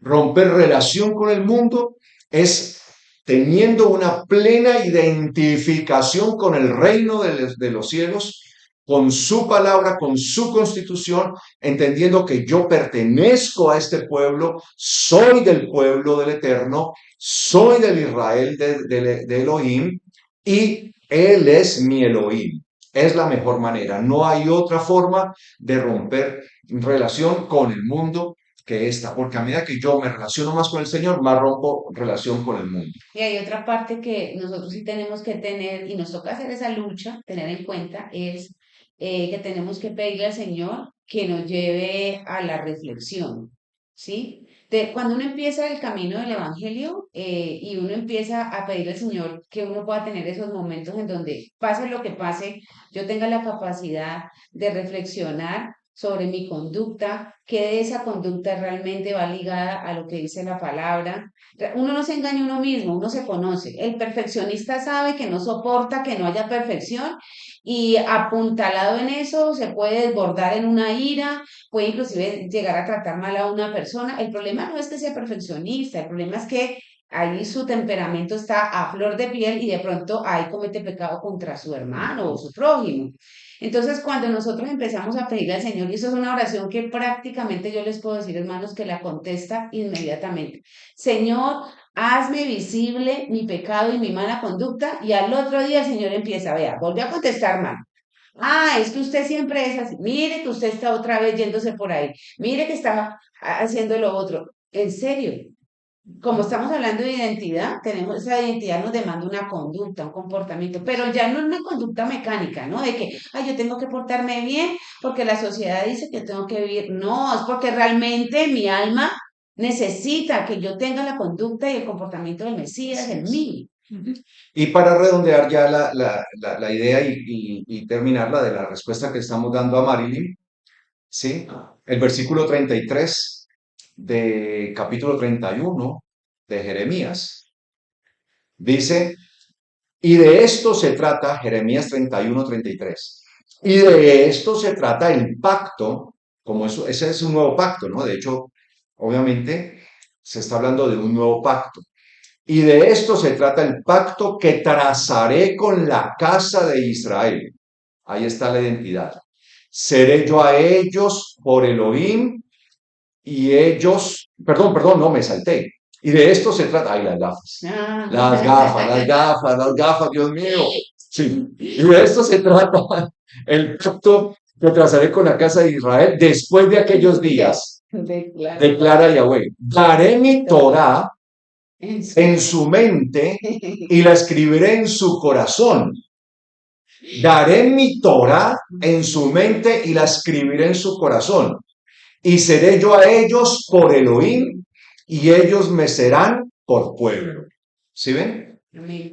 romper relación con el mundo, es teniendo una plena identificación con el reino de los cielos, con su palabra, con su constitución, entendiendo que yo pertenezco a este pueblo, soy del pueblo del Eterno, soy del Israel de Elohim y Él es mi Elohim. Es la mejor manera. No hay otra forma de romper relación con el mundo que esta, porque a medida que yo me relaciono más con el Señor, más rompo relación con el mundo. Y hay otra parte que nosotros sí tenemos que tener, y nos toca hacer esa lucha, tener en cuenta, es que tenemos que pedirle al Señor que nos lleve a la reflexión, ¿sí? Cuando uno empieza el camino del Evangelio y uno empieza a pedirle al Señor que uno pueda tener esos momentos en donde pase lo que pase, yo tenga la capacidad de reflexionar sobre mi conducta, que de esa conducta realmente va ligada a lo que dice la palabra. Uno no se engaña a uno mismo, uno se conoce. El perfeccionista sabe que no soporta que no haya perfección y apuntalado en eso se puede desbordar en una ira, puede inclusive llegar a tratar mal a una persona. El problema no es que sea perfeccionista, el problema es que ahí su temperamento está a flor de piel y de pronto ahí comete pecado contra su hermano o su prójimo. Entonces, cuando nosotros empezamos a pedirle al Señor, y eso es una oración que prácticamente yo les puedo decir, hermanos, que la contesta inmediatamente. Señor, hazme visible mi pecado y mi mala conducta, y al otro día el Señor empieza, vea, volvió a contestar mal. Ah, es que usted siempre es así. Mire que usted está otra vez yéndose por ahí. Mire que está haciendo lo otro. En serio, como estamos hablando de identidad, tenemos esa identidad nos demanda una conducta, un comportamiento, pero ya no es una conducta mecánica, ¿no? De que, ay, yo tengo que portarme bien porque la sociedad dice que tengo que vivir. No, es porque realmente mi alma necesita que yo tenga la conducta y el comportamiento del Mesías en mí. Y para redondear ya la idea y terminarla de la respuesta que estamos dando a Marilyn, ¿sí? El versículo 33 de capítulo 31 de Jeremías dice, y de esto se trata, Jeremías 31-33, y de esto se trata el pacto, como eso, ese es un nuevo pacto, ¿no? De hecho, obviamente, se está hablando de un nuevo pacto. Y de esto se trata el pacto que trazaré con la casa de Israel. Ahí está la identidad. Seré yo a ellos por Elohim y ellos, perdón, no me salté. Y de esto se trata, ay, Ah. las gafas, Dios mío. Sí, y de esto se trata el pacto que trazaré con la casa de Israel después de aquellos días, declara Yahweh. Daré mi Torah en su mente y la escribiré en su corazón. Daré mi Torah en su mente y la escribiré en su corazón. Y seré yo a ellos por Elohim y ellos me serán por pueblo. ¿Sí ven?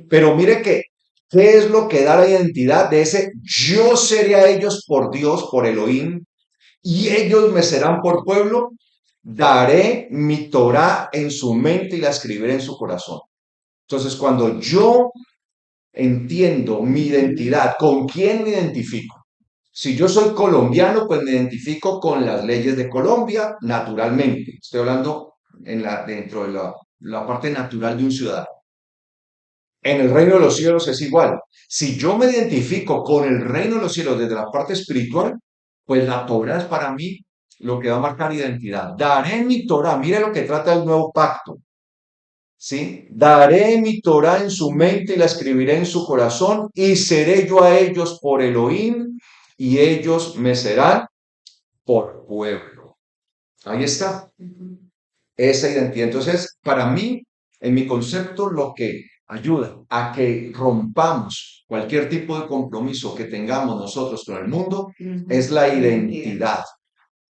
Pero mire que, ¿qué es lo que da la identidad de ese yo seré a ellos por Dios, por Elohim, y ellos me serán por pueblo? daré mi Torá en su mente y la escribiré en su corazón. Entonces, cuando yo entiendo mi identidad, ¿con quién me identifico? Si yo soy colombiano, pues me identifico con las leyes de Colombia, naturalmente. Estoy hablando dentro de la parte natural de un ciudadano. En el reino de los cielos es igual. Si yo me identifico con el reino de los cielos desde la parte espiritual, pues la Torah es para mí lo que va a marcar identidad. Daré mi Torah, mire lo que trata el nuevo pacto. ¿Sí? Daré mi Torah en su mente y la escribiré en su corazón y seré yo a ellos por Elohim y ellos me serán por pueblo. Ahí está, Ujú. esa identidad. Entonces, para mí, en mi concepto, lo que ayuda a que rompamos cualquier tipo de compromiso que tengamos nosotros con el mundo es Ujú. la Identidad. identidad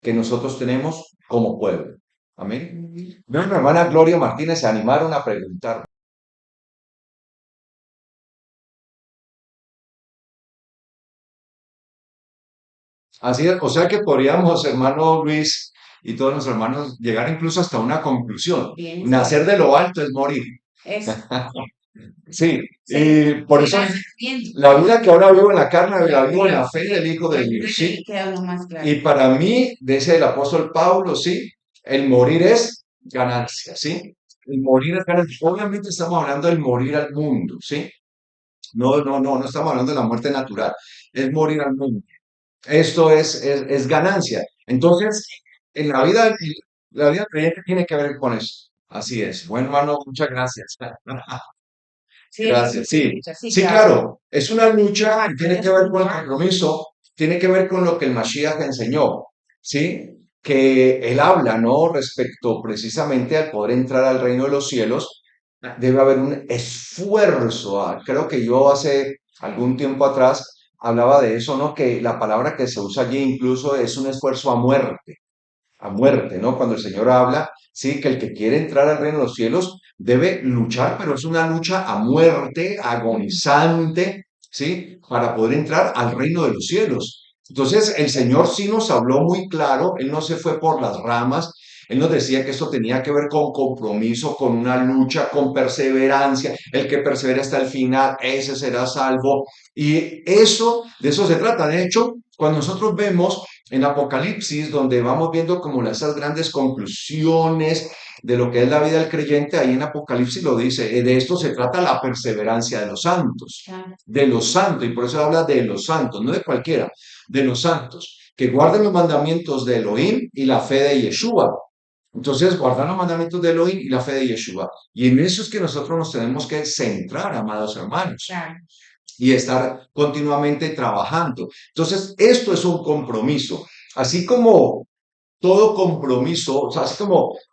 que nosotros tenemos como pueblo. Amén. Ujú. Veo mi hermana Gloria Martínez se animaron a preguntar. Así es, o sea que podríamos, hermano Luis y todos los hermanos, llegar incluso hasta una conclusión. Bien, Nacer cierto. de lo alto es morir. Eso. Sí, Se, y por se eso va sintiendo. la vida que ahora vivo en la carne, la vivo en La la fe del Hijo de fe Dios, ¿sí? queda uno más claro. Y para mí, dice el apóstol Pablo, ¿sí? El morir es ganancia, ¿sí? El morir es ganancia. Obviamente estamos hablando del morir al mundo, ¿sí? No estamos hablando de la muerte natural, es morir al mundo. Esto es ganancia. Entonces, en la vida creyente tiene que ver con eso. Así es. Bueno, hermano, muchas gracias. Sí, es Gracias. difícil, Sí, mucho. Sí, sí, claro. claro. Es una lucha y tiene Pero que es ver con el puntual. compromiso, tiene que ver con lo que el Mashiach enseñó, ¿sí? Que él habla, ¿no? Respecto precisamente al poder entrar al reino de los cielos, debe haber un esfuerzo. Creo que yo hace algún tiempo atrás hablaba de eso, ¿no? Que la palabra que se usa allí incluso es un esfuerzo a muerte, ¿no? Cuando el Señor habla, sí, que el que quiere entrar al reino de los cielos debe luchar, pero es una lucha a muerte, agonizante, ¿sí? Para poder entrar al reino de los cielos. Entonces, el Señor sí nos habló muy claro, Él no se fue por las ramas, Él nos decía que esto tenía que ver con compromiso, con una lucha, con perseverancia. El que persevera hasta el final, ese será salvo. Y eso, de eso se trata. De hecho, cuando nosotros vemos en Apocalipsis, donde vamos viendo como esas grandes conclusiones de lo que es la vida del creyente, ahí en Apocalipsis lo dice, de esto se trata la perseverancia Claro. de los santos, y por eso habla de los santos, no de cualquiera, de los santos, que guarden los mandamientos de Elohim y la fe de Yeshua. Entonces, guardar los mandamientos de Elohim y la fe de Yeshua. Y en eso es que nosotros nos tenemos que centrar, amados hermanos, Claro. y estar continuamente trabajando. Entonces, esto es un compromiso. Así como todo compromiso, o sea, así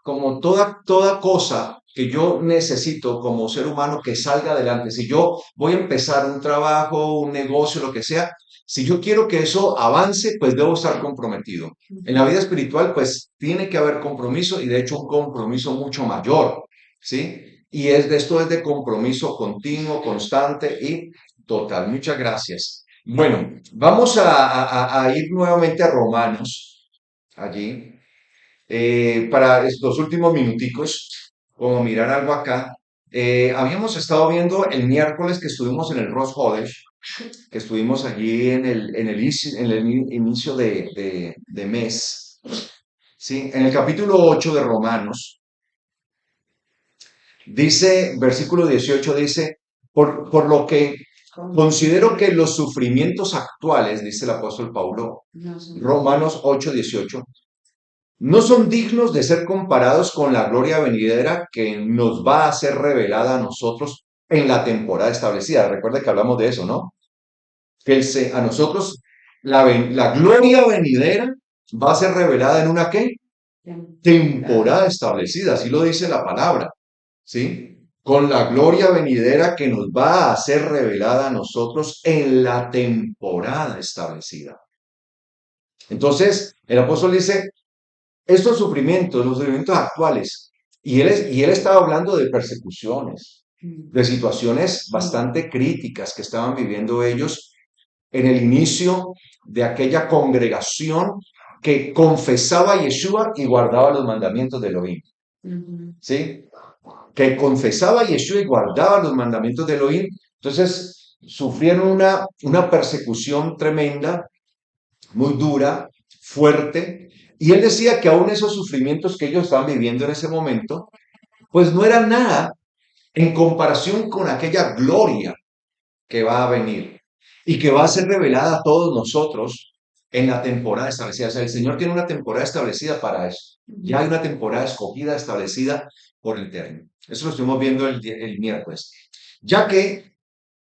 como toda cosa que yo necesito como ser humano que salga adelante. Si yo voy a empezar un trabajo, un negocio, lo que sea, si yo quiero que eso avance, pues debo estar comprometido. En la vida espiritual, pues tiene que haber compromiso y de hecho un compromiso mucho mayor, ¿sí? Y esto es de compromiso continuo, constante y total. Muchas gracias. Bueno, vamos a ir nuevamente a Romanos allí, para estos últimos minuticos, como mirar algo acá. Habíamos estado viendo el miércoles que estuvimos en el Rosh Hodesh, que estuvimos allí en el inicio de mes, ¿sí? En el capítulo 8 de Romanos, dice, versículo 18 dice, por lo que considero que los sufrimientos actuales, dice el apóstol Pablo, No son. Romanos 8:18, no son dignos de ser comparados con la gloria venidera que nos va a ser revelada a nosotros en la temporada establecida. Recuerda que hablamos de eso, ¿no? Que a nosotros la gloria venidera va a ser revelada en una ¿qué? Temporada establecida, así lo dice la palabra, ¿sí? Con la gloria venidera que nos va a ser revelada a nosotros en la temporada establecida. Entonces, el apóstol dice, estos sufrimientos, los sufrimientos actuales, y él estaba hablando de persecuciones, de situaciones bastante críticas que estaban viviendo ellos en el inicio de aquella congregación que confesaba a Yeshua y guardaba los mandamientos de Elohim. Ujú. ¿Sí? Que confesaba a Yeshua y guardaba los mandamientos de Elohim. Entonces sufrieron una persecución tremenda, muy dura, fuerte. Y él decía que aún esos sufrimientos que ellos estaban viviendo en ese momento, pues no eran nada en comparación con aquella gloria que va a venir y que va a ser revelada a todos nosotros en la temporada establecida. O sea, el Señor tiene una temporada establecida para eso. Ya hay una temporada escogida, establecida por el Eterno. Eso lo estuvimos viendo el miércoles. Ya que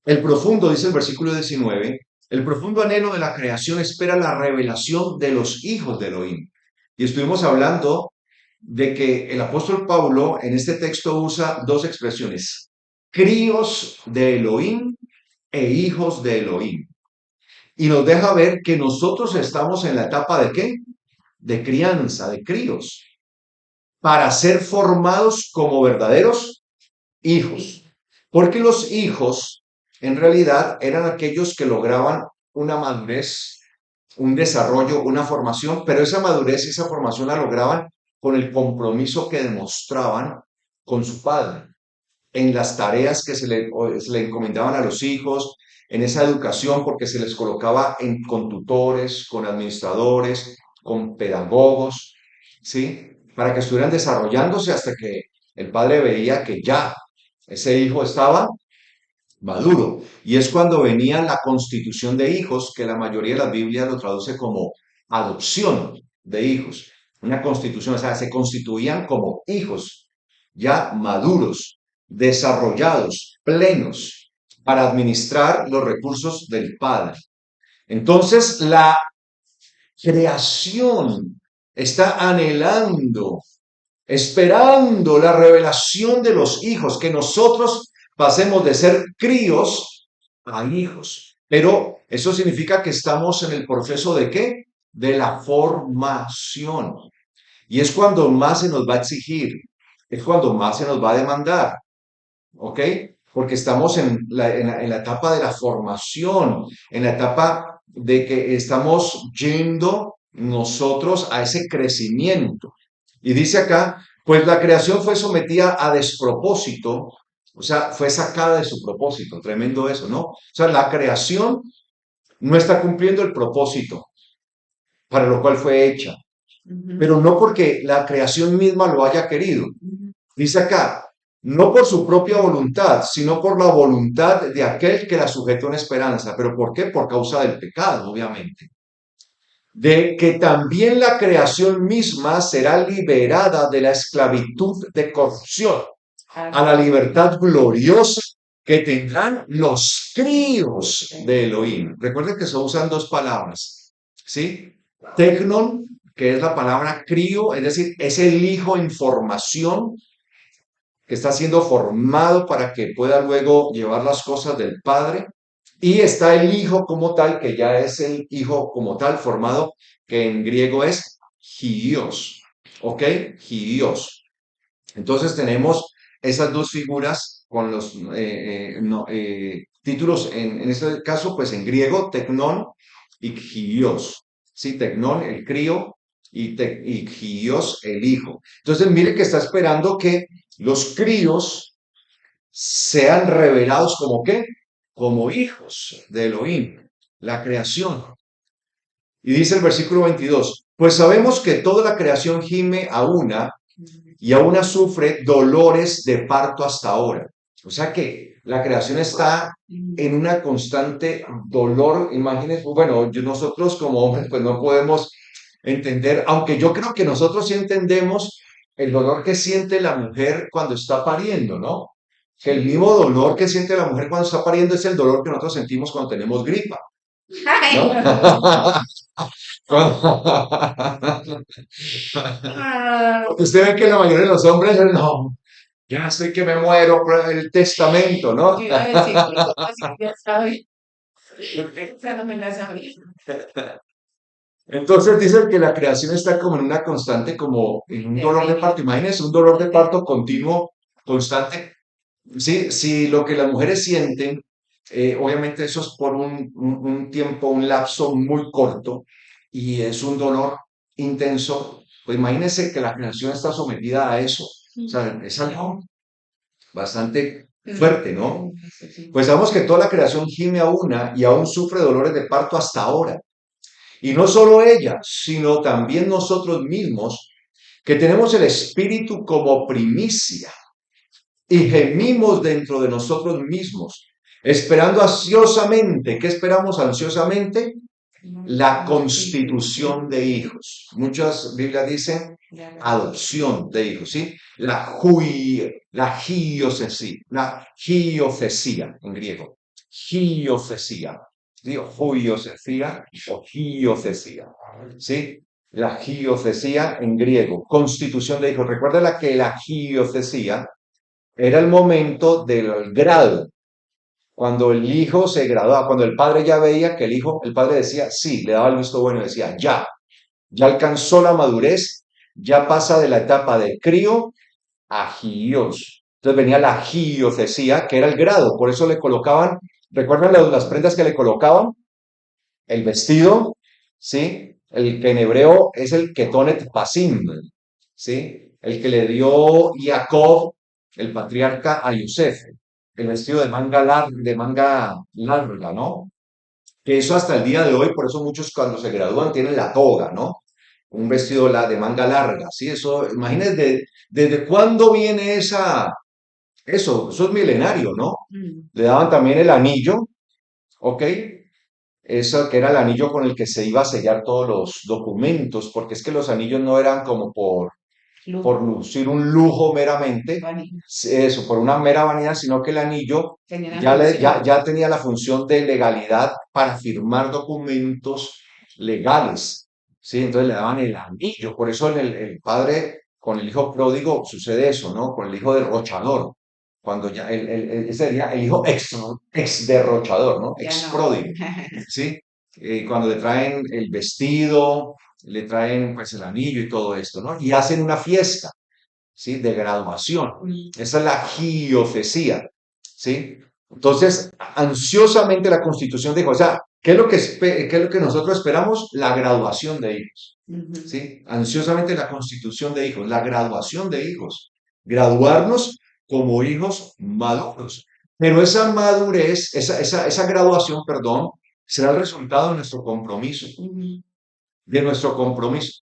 el profundo, dice el versículo 19, el profundo anhelo de la creación espera la revelación de los hijos de Elohim. Y estuvimos hablando de que el apóstol Pablo en este texto usa dos expresiones, críos de Elohim e hijos de Elohim. Y nos deja ver que nosotros estamos en la etapa de ¿qué? De crianza, de críos, para ser formados como verdaderos hijos. Porque los hijos, en realidad, eran aquellos que lograban una madurez, un desarrollo, una formación, pero esa madurez y esa formación la lograban con el compromiso que demostraban con su padre, en las tareas que se le encomendaban a los hijos, en esa educación, porque se les colocaba con tutores, con administradores, con pedagogos, ¿sí? Para que estuvieran desarrollándose hasta que el padre veía que ya ese hijo estaba maduro. Y es cuando venía la constitución de hijos, que la mayoría de las Biblias lo traduce como adopción de hijos. Una constitución, o sea, se constituían como hijos ya maduros, desarrollados, plenos, para administrar los recursos del Padre. Entonces, la creación está anhelando, esperando la revelación de los hijos, que nosotros pasemos de ser críos a hijos. Pero eso significa que estamos en el proceso de ¿qué? De la formación. Y es cuando más se nos va a exigir, es cuando más se nos va a demandar, ¿ok? Porque estamos en la etapa de la formación, en la etapa de que estamos yendo nosotros a ese crecimiento. Y dice acá, pues la creación fue sometida a despropósito, o sea, fue sacada de su propósito. Tremendo eso, ¿no? O sea, la creación no está cumpliendo el propósito para lo cual fue hecha, Ujú. pero no porque la creación misma lo haya querido. Ujú. Dice acá, no por su propia voluntad, sino por la voluntad de aquel que la sujetó en esperanza. ¿Pero por qué? Por causa del pecado, obviamente. De que también la creación misma será liberada de la esclavitud de corrupción a la libertad gloriosa que tendrán los críos de Elohim. Recuerden que se usan dos palabras, ¿sí? Tecnon, que es la palabra crío, es decir, es el hijo en formación que está siendo formado para que pueda luego llevar las cosas del Padre. Y está el hijo como tal, que ya es el hijo como tal formado, que en griego es hios. ¿Ok? Hios. Entonces tenemos esas dos figuras con los títulos, en este caso, pues en griego, tecnón y hios. Sí, tecnón, el crío, y hios, el hijo. Entonces, mire que está esperando que los críos sean revelados como qué, como hijos de Elohim, la creación. Y dice el versículo 22, pues sabemos que toda la creación gime a una y a una sufre dolores de parto hasta ahora. O sea que la creación está en una constante dolor. Imagínense, bueno, nosotros como hombres pues no podemos entender, aunque yo creo que nosotros sí entendemos el dolor que siente la mujer cuando está pariendo, ¿no? Que el mismo dolor que siente la mujer cuando está pariendo es el dolor que nosotros sentimos cuando tenemos gripa, Ay, ¿no? no. Ah, Porque usted ve que la mayoría de los hombres, no, ya estoy que me muero por el testamento, ¿no? yo iba a decir, pero ¿cómo así que ya sabe? Esa no me la sabía. Entonces dicen que la creación está como en una constante, como en un dolor de Terrible. parto. Imagínense un dolor de parto continuo, constante. Sí, si lo que las mujeres sienten, obviamente eso es por un tiempo, un lapso muy corto, y es un dolor intenso, pues imagínense que la creación está sometida a eso. O Mm. sea, es algo bastante Mm. fuerte, ¿no? Sí, sí. Pues sabemos que toda la creación gime a una y aún sufre dolores de parto hasta ahora. Y no solo ella, sino también nosotros mismos, que tenemos el Espíritu como primicia y gemimos dentro de nosotros mismos, esperando ansiosamente. ¿Qué esperamos ansiosamente? La constitución de hijos. Muchas Biblias dicen adopción de hijos, ¿sí? La giosesía en griego. Giosesía. Digo, giosesía o giosesía, ¿sí? La giosesía en griego, constitución de hijos. Recuerda que la giosesía era el momento del grado, cuando el hijo se graduaba, cuando el padre ya veía que el padre decía, sí, le daba el visto bueno, decía, ya alcanzó la madurez, ya pasa de la etapa de crío a gios. Entonces venía la giocesía, que era el grado, por eso le colocaban, ¿recuerdan las prendas que le colocaban? El vestido, ¿sí? El que en hebreo es el ketonet pasim, ¿sí? El que le dio Jacob, el patriarca, a Yosef, el vestido de manga larga, ¿no? Que eso hasta el día de hoy, por eso muchos cuando se gradúan tienen la toga, ¿no? Un vestido de manga larga, ¿sí? Eso, imagínense desde cuándo viene eso es milenario, ¿no? Mm. Le daban también el anillo, ¿ok? Eso que era el anillo con el que se iba a sellar todos los documentos, porque es que los anillos no eran como por Lujo, lucir un lujo meramente, vanidad. eso, por una mera vanidad, sino que el anillo Tenía una función. ya tenía la función de legalidad para firmar documentos legales, ¿sí? Entonces le daban el anillo, por eso el padre con el hijo pródigo sucede eso, ¿no? Con el hijo derrochador, cuando ya, ese sería el hijo ex derrochador, ¿no? Ya Ex no. pródigo, ¿sí? Cuando le traen el vestido, le traen pues el anillo y todo esto, ¿no? Y hacen una fiesta, ¿sí? De graduación. Mm. Esa es la giofesía, ¿sí? Entonces, ansiosamente la Constitución dijo, o sea, ¿qué es lo que nosotros esperamos? La graduación de hijos, Ujú. ¿sí? Ansiosamente la Constitución de hijos, la graduación de hijos, graduarnos como hijos maduros. Pero esa madurez, esa graduación, perdón, será el resultado Ujú. de nuestro compromiso.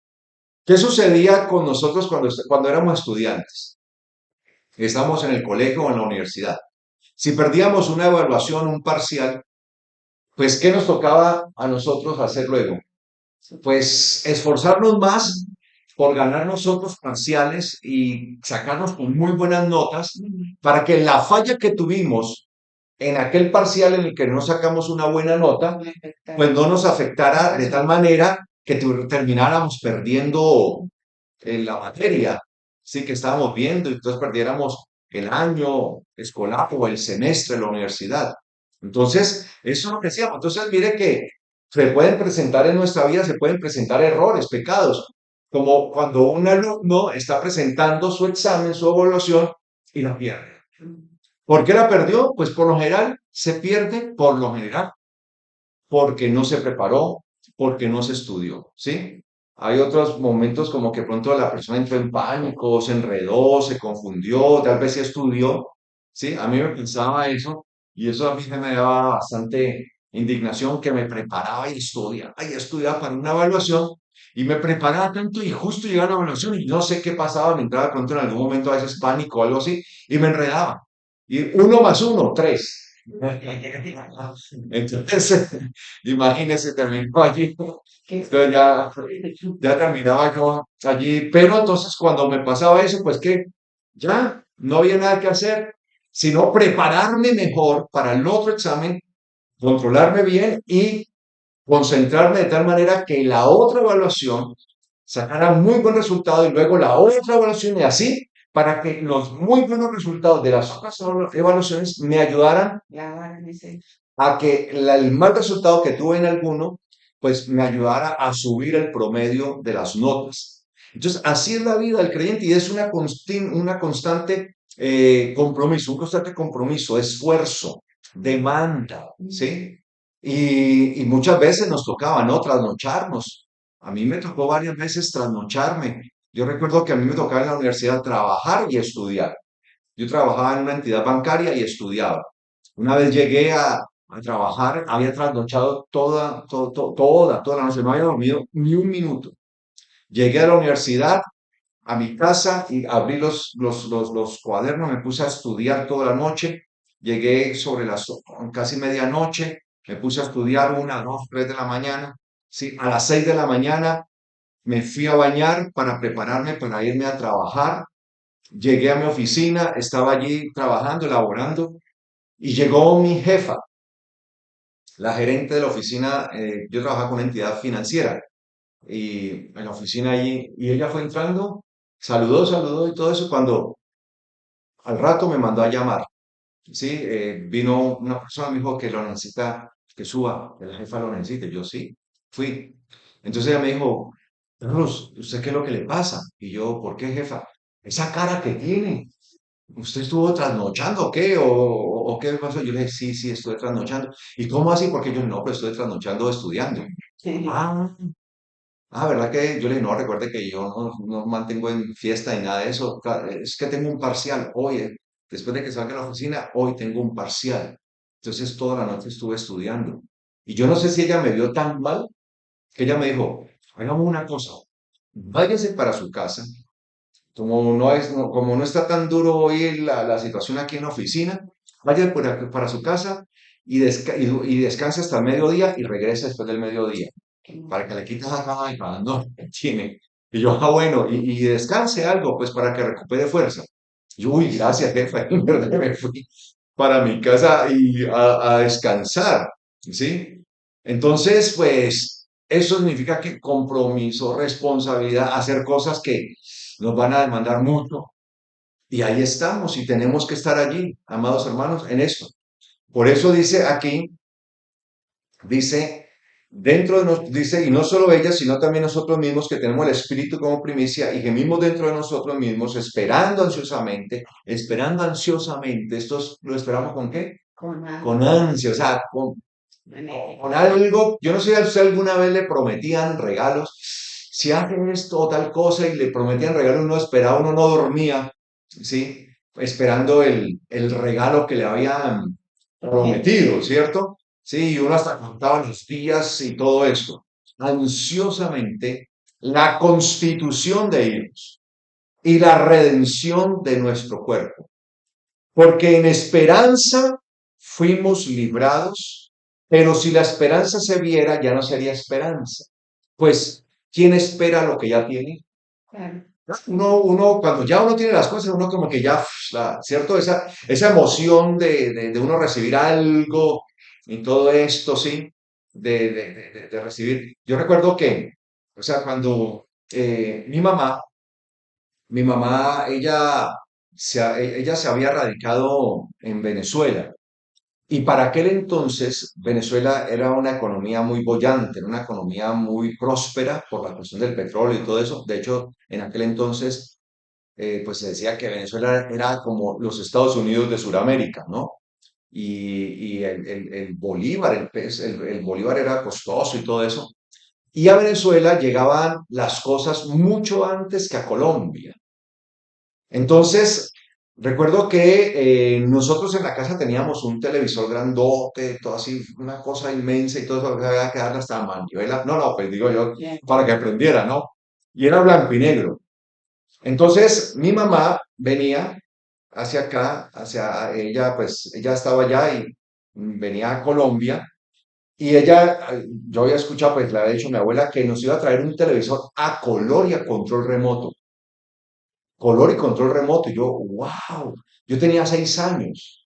¿Qué sucedía con nosotros cuando éramos estudiantes? Estábamos en el colegio o en la universidad. Si perdíamos una evaluación, un parcial, pues ¿qué nos tocaba a nosotros hacer luego? Pues esforzarnos más por ganar nosotros parciales y sacarnos con muy buenas notas Ujú. para que la falla que tuvimos en aquel parcial en el que no sacamos una buena nota, No afectar pues no nos afectara de tal resultados. manera que termináramos perdiendo en la materia, sí que estábamos viendo, y entonces perdiéramos el año escolar o el semestre de la universidad. Entonces, eso es lo que decíamos. Entonces, mire que se pueden presentar en nuestra vida, se pueden presentar errores, pecados, como cuando un alumno está presentando su examen, su evaluación y la pierde. ¿Por qué la perdió? Pues por lo general se pierde, por lo general, porque no se preparó, porque no se estudió, ¿sí? Hay otros momentos como que pronto la persona entró en pánico, se enredó, se confundió, tal vez sí estudió, ¿sí? A mí me pensaba eso y eso a mí se me daba bastante indignación que me preparaba y estudiaba para una evaluación y me preparaba tanto y justo llegaba la evaluación y no sé qué pasaba, me entraba de pronto en algún momento a veces pánico o algo así y me enredaba. Y uno más uno, tres. Entonces, imagínese, terminó allí. Entonces ya terminaba yo allí. Pero entonces cuando me pasaba eso, pues que ya no había nada que hacer, sino prepararme mejor para el otro examen, controlarme bien y concentrarme de tal manera que la otra evaluación sacara muy buen resultado y luego la otra evaluación y así para que los muy buenos resultados de las otras evaluaciones me ayudaran La vara en ese. a que el mal resultado que tuve en alguno, pues me ayudara a subir el promedio de las notas. Entonces, así es la vida del creyente y es una constante compromiso, un constante compromiso, esfuerzo, demanda, Mm. ¿sí? Y muchas veces nos tocaba, ¿no? Trasnocharnos. A mí me tocó varias veces trasnocharme. Yo recuerdo que a mí me tocaba en la universidad trabajar y estudiar. Yo trabajaba en una entidad bancaria y estudiaba. Una vez llegué a trabajar, había trasnochado toda la noche, no había dormido ni un minuto. Llegué a la universidad, a mi casa y abrí los cuadernos, me puse a estudiar toda la noche. Llegué sobre las casi medianoche, me puse a estudiar 1, 2, 3 de la mañana. Sí, a las 6 de la mañana me fui a bañar para prepararme para irme a trabajar. Llegué a mi oficina, estaba allí trabajando, elaborando, y llegó mi jefa, la gerente de la oficina. Yo trabajaba con una entidad financiera y en la oficina allí, y ella fue entrando, saludó y todo eso. Cuando al rato me mandó a llamar, ¿sí? Vino una persona, me dijo que lo necesita, que suba, que la jefa lo necesita. Yo sí, fui. Entonces ella me dijo, Carlos, ¿usted qué es lo que le pasa? Y yo, ¿por qué, jefa? Esa cara que tiene. ¿Usted estuvo trasnochando o qué? ¿O qué pasó? Yo le dije, sí, sí, estuve trasnochando. ¿Y cómo así? Porque yo no, pero estoy trasnochando estudiando. Ah, ¿verdad que? Yo le dije, no, recuerde que yo no mantengo en fiesta ni nada de eso. Es que tengo un parcial. Hoy, después de que salga de la oficina, hoy tengo un parcial. Entonces toda la noche estuve estudiando. Y yo no sé si ella me vio tan mal que ella me dijo, hagamos una cosa, váyase para su casa. Como no está tan duro hoy la situación aquí en la oficina, vaya para su casa y descanse hasta el mediodía y regrese después del mediodía para que le quites la cama y para no tiene. Y yo, bueno, y descanse algo, pues para que recupere fuerza. Y yo, uy, gracias, jefa. Y en verdad que me fui para mi casa y a descansar, ¿sí? Entonces, pues, eso significa que compromiso, responsabilidad, hacer cosas que nos van a demandar mucho. Y ahí estamos y tenemos que estar allí, amados hermanos, en esto. Por eso dice aquí, dice, dice, y no solo ella, sino también nosotros mismos que tenemos el Espíritu como primicia y gemimos dentro de nosotros mismos, esperando ansiosamente. ¿Lo esperamos con qué? Con Con ansia. ansia, o sea, con algo. Yo no sé si a usted alguna vez le prometían regalos. Si hace esto o tal cosa y le prometían regalos, uno esperaba, uno no dormía, ¿sí? Esperando el regalo que le habían prometido, ¿cierto? Sí, y uno hasta contaba los días y todo esto. Ansiosamente, la constitución de ellos y la redención de nuestro cuerpo. Porque en esperanza fuimos librados, pero si la esperanza se viera, ya no sería esperanza. Pues, ¿quién espera lo que ya tiene? Claro. Cuando ya uno tiene las cosas, uno como que ya, ¿cierto? Esa emoción de uno recibir algo y todo esto, ¿sí? De recibir. Yo recuerdo que, o sea, cuando mi mamá, ella se había radicado en Venezuela. Y para aquel entonces, Venezuela era una economía muy bollante, era una economía muy próspera por la cuestión del petróleo y todo eso. De hecho, en aquel entonces, pues se decía que Venezuela era como los Estados Unidos de Sudamérica, ¿no? Y el bolívar, el bolívar era costoso y todo eso. Y a Venezuela llegaban las cosas mucho antes que a Colombia. Entonces, recuerdo que nosotros en la casa teníamos un televisor grandote, todo así, una cosa inmensa y todo eso que había que darle hasta la manivela. No, no, pues digo yo, Bien. para que aprendiera, ¿no? Y era blanco y negro. Entonces, mi mamá venía hacia acá, hacia ella, pues ella estaba allá y venía a Colombia. Y yo había escuchado, pues le había dicho a mi abuela que nos iba a traer un televisor a color y a control remoto. Color y control remoto. Y yo, wow, yo tenía 6 años,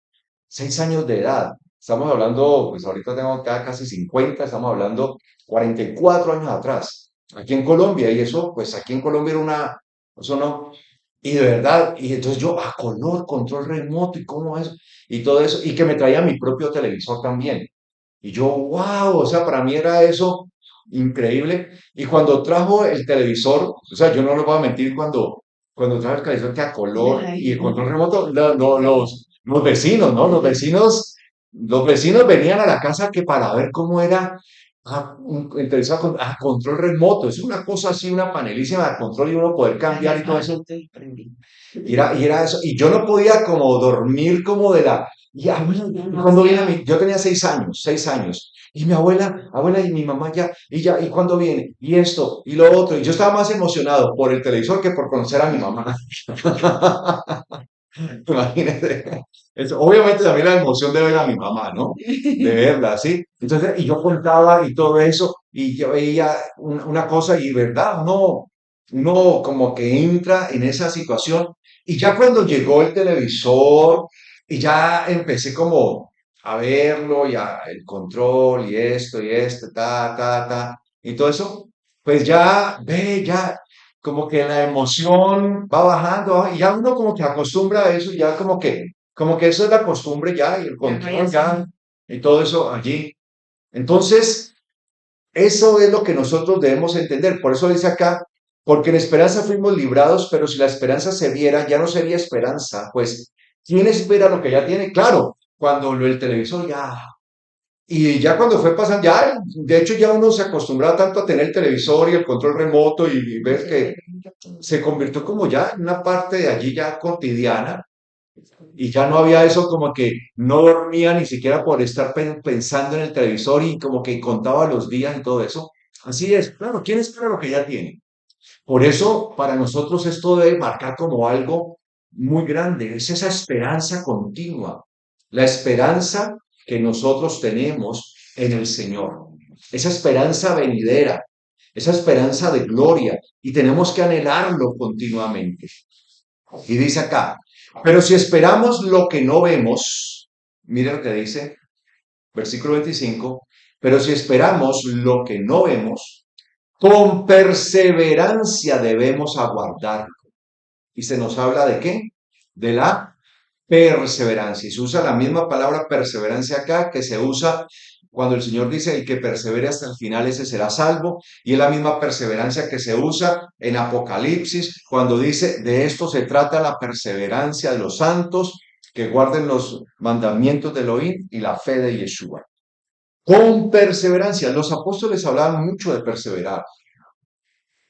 6 años de edad. Estamos hablando, pues ahorita tengo acá casi 50, estamos hablando 44 años atrás, aquí en Colombia. Y eso, pues aquí en Colombia era eso no. Y de verdad, y entonces yo, a color, control remoto, y cómo es, y todo eso, y que me traía mi propio televisor también. Y yo, wow, o sea, para mí era eso increíble. Y cuando trajo el televisor, o sea, yo no les voy a mentir, cuando trajo el televisor que a color y el control remoto, los vecinos, ¿no? Los vecinos venían a la casa que para ver el televisor a control remoto, es una cosa así, una panelísima de control y uno poder Ay, cambiar y todo apaga eso. y prendí. Y era eso, y yo no podía como dormir como de la, y abuela, La y cuando viene mi, emoción. yo tenía 6 años, y mi abuela y mi mamá y cuando viene, y esto, y lo otro, y yo estaba más emocionado por el televisor que por conocer a mi mamá. Imagínate. Obviamente también la emoción de ver a mi mamá, ¿no? De verla, ¿sí? Entonces, y yo contaba y todo eso, y yo veía una cosa, y verdad, uno como que entra en esa situación. Y ya cuando llegó el televisor, y ya empecé como a verlo, y el control, y esto, y todo eso, pues ya como que la emoción va bajando, y ya uno como que acostumbra a eso, ya como que eso es la costumbre ya, y el Ya no hay control ya, así. y todo eso allí. Entonces, eso es lo que nosotros debemos entender. Por eso dice acá, porque en esperanza fuimos librados, pero si la esperanza se viera, ya no sería esperanza, pues, ¿quién espera lo que ya tiene? Claro, cuando el televisor ya y ya cuando fue pasando, ya, de hecho ya uno se acostumbraba tanto a tener el televisor y el control remoto y ver que se convirtió como ya en una parte de allí ya cotidiana y ya no había eso como que no dormía ni siquiera por estar pensando en el televisor y como que contaba los días y todo eso. Así es, claro, ¿quién espera lo que ya tiene? Por eso para nosotros esto debe marcar como algo muy grande, es esa esperanza continua, la esperanza que nosotros tenemos en el Señor, esa esperanza venidera, esa esperanza de gloria, y tenemos que anhelarlo continuamente. Y dice acá, pero si esperamos lo que no vemos, mire lo que dice, versículo 25, pero si esperamos lo que no vemos, con perseverancia debemos aguardar. Y se nos habla de qué? De la perseverancia. Y se usa la misma palabra perseverancia acá que se usa cuando el Señor dice el que persevere hasta el final, ese será salvo. Y es la misma perseverancia que se usa en Apocalipsis cuando dice de esto se trata la perseverancia de los santos que guarden los mandamientos de Elohim y la fe de Yeshua. Con perseverancia. Los apóstoles hablaban mucho de perseverar.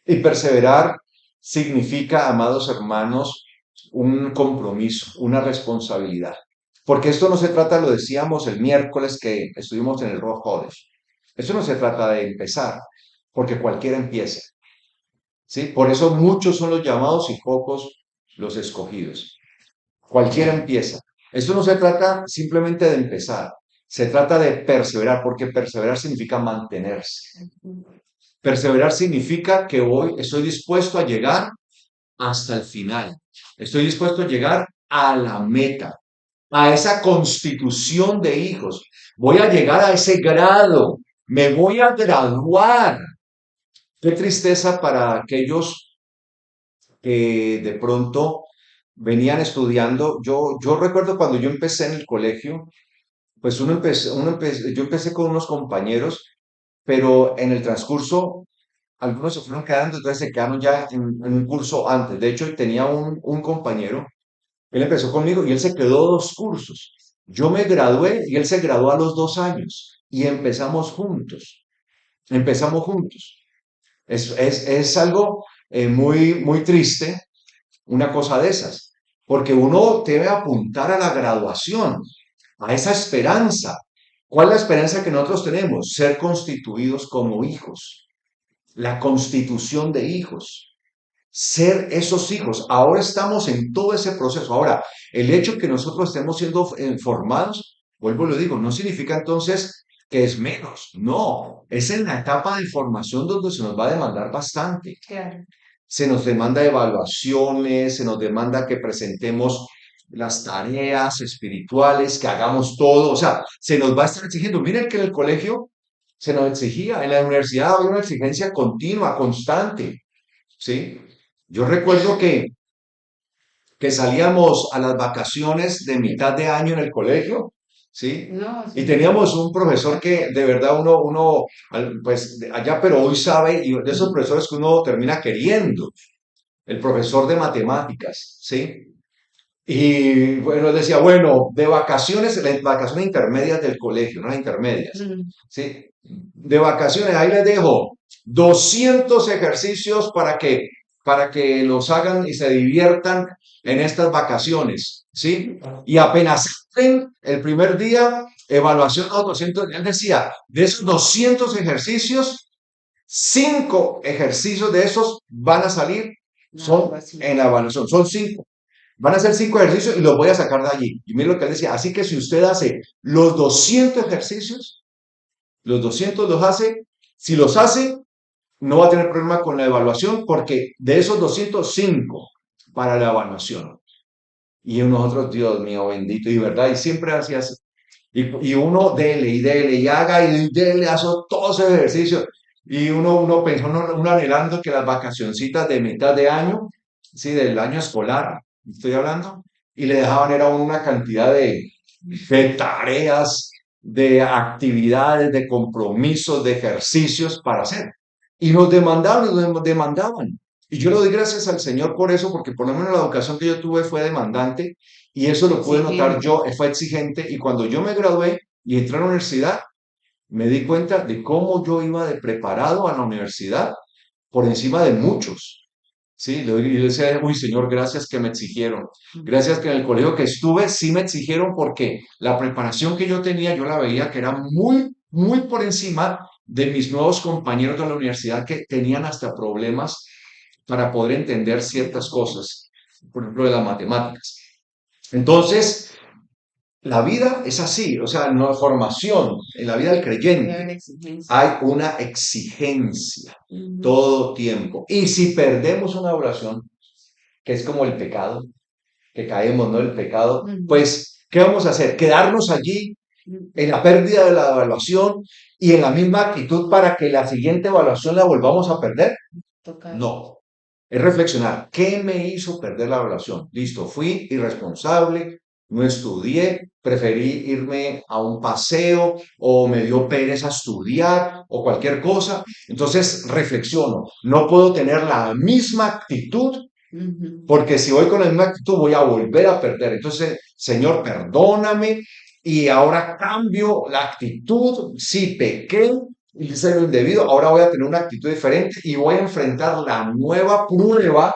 Y perseverar significa, amados hermanos, un compromiso, una responsabilidad. Porque esto no se trata, lo decíamos el miércoles que estuvimos en el Rojo College. Esto no se trata de empezar, porque cualquiera empieza, ¿sí? Por eso muchos son los llamados y pocos los escogidos. Cualquiera empieza. Esto no se trata simplemente de empezar, se trata de perseverar, porque perseverar significa mantenerse. Perseverar significa que hoy estoy dispuesto a llegar hasta el final. Estoy dispuesto a llegar a la meta, a esa constitución de hijos. Voy a llegar a ese grado. Me voy a graduar. Qué tristeza para aquellos que de pronto venían estudiando. Yo recuerdo cuando yo empecé en el colegio, pues yo empecé con unos compañeros, pero en el transcurso algunos se fueron quedando, entonces se quedaron ya en un curso antes. De hecho, tenía un compañero, él empezó conmigo y él se quedó 2 cursos. Yo me gradué y él se graduó a los 2 años y empezamos juntos. Es algo muy, muy triste, una cosa de esas, porque uno debe apuntar a la graduación, a esa esperanza. ¿Cuál es la esperanza que nosotros tenemos? Ser constituidos como hijos, la constitución de hijos, ser esos hijos. Ahora estamos en todo ese proceso. Ahora, el hecho que nosotros estemos siendo formados, vuelvo y lo digo, no significa entonces que es menos. No, es en la etapa de formación donde se nos va a demandar bastante. Claro. Se nos demanda evaluaciones, se nos demanda que presentemos las tareas espirituales, que hagamos todo. O sea, se nos va a estar exigiendo. Miren que en el colegio se nos exigía, en la universidad había una exigencia continua, constante. ¿Sí? Yo recuerdo que salíamos a las vacaciones de mitad de año en el colegio, ¿sí? No, Y sí. teníamos un profesor que de verdad pues allá, pero hoy sabe, y de esos profesores que uno termina queriendo, el profesor de matemáticas, ¿sí? Y bueno, decía, bueno, de vacaciones, las vacaciones intermedias del colegio, no las intermedias, Mm. ¿sí? De vacaciones, ahí les dejo 200 ejercicios para que los hagan y se diviertan en estas vacaciones, ¿sí? Y apenas salen el primer día, evaluación, los 200, él decía, de esos 200 ejercicios, 5 ejercicios de esos van a salir, La son evaluación. en la evaluación, son 5. Van a hacer 5 ejercicios y los voy a sacar de allí. Y mire lo que él decía. Así que si usted hace los 200 ejercicios, los 200 los hace, si los hace, no va a tener problema con la evaluación porque de esos 205 para la evaluación. Y nosotros, Dios mío, bendito, y verdad, y siempre hacía así. Y uno dele y dele y haga y dele, hace todos esos ejercicios. Y uno pensó, uno anhelando que las vacacioncitas de mitad de año, sí, del año escolar, estoy hablando, y le dejaban era una cantidad de tareas, de actividades, de compromisos, de ejercicios para hacer. Y nos demandaban. Y yo le doy gracias al Señor por eso, porque por lo menos la educación que yo tuve fue demandante y eso lo pude notar Exigente. yo, fue exigente. Y cuando yo me gradué y entré a la universidad, me di cuenta de cómo yo iba de preparado a la universidad por encima de muchos. Sí, y yo decía, uy, Señor, gracias que me exigieron. Gracias que en el colegio que estuve sí me exigieron porque la preparación que yo tenía, yo la veía que era muy, muy por encima de mis nuevos compañeros de la universidad que tenían hasta problemas para poder entender ciertas cosas, por ejemplo, de las matemáticas. Entonces, la vida es así, o sea, no formación, en la vida del Debe creyente haber exigencia. hay una exigencia Ujú. todo tiempo. Y si perdemos una oración, que es como el pecado, que caemos, ¿no? El pecado, Ujú. pues, ¿qué vamos a hacer? ¿Quedarnos allí en Ujú. la pérdida de la evaluación y en la misma actitud para que la siguiente evaluación la volvamos a perder? Tocar. No. Es reflexionar, ¿qué me hizo perder la evaluación? Listo, fui irresponsable, no estudié, preferí irme a un paseo o me dio pereza estudiar o cualquier cosa. Entonces reflexiono, no puedo tener la misma actitud Ujú. porque si voy con la misma actitud voy a volver a perder. Entonces, Señor, perdóname y ahora cambio la actitud. Si pequé, hice lo indebido, ahora voy a tener una actitud diferente y voy a enfrentar la nueva prueba.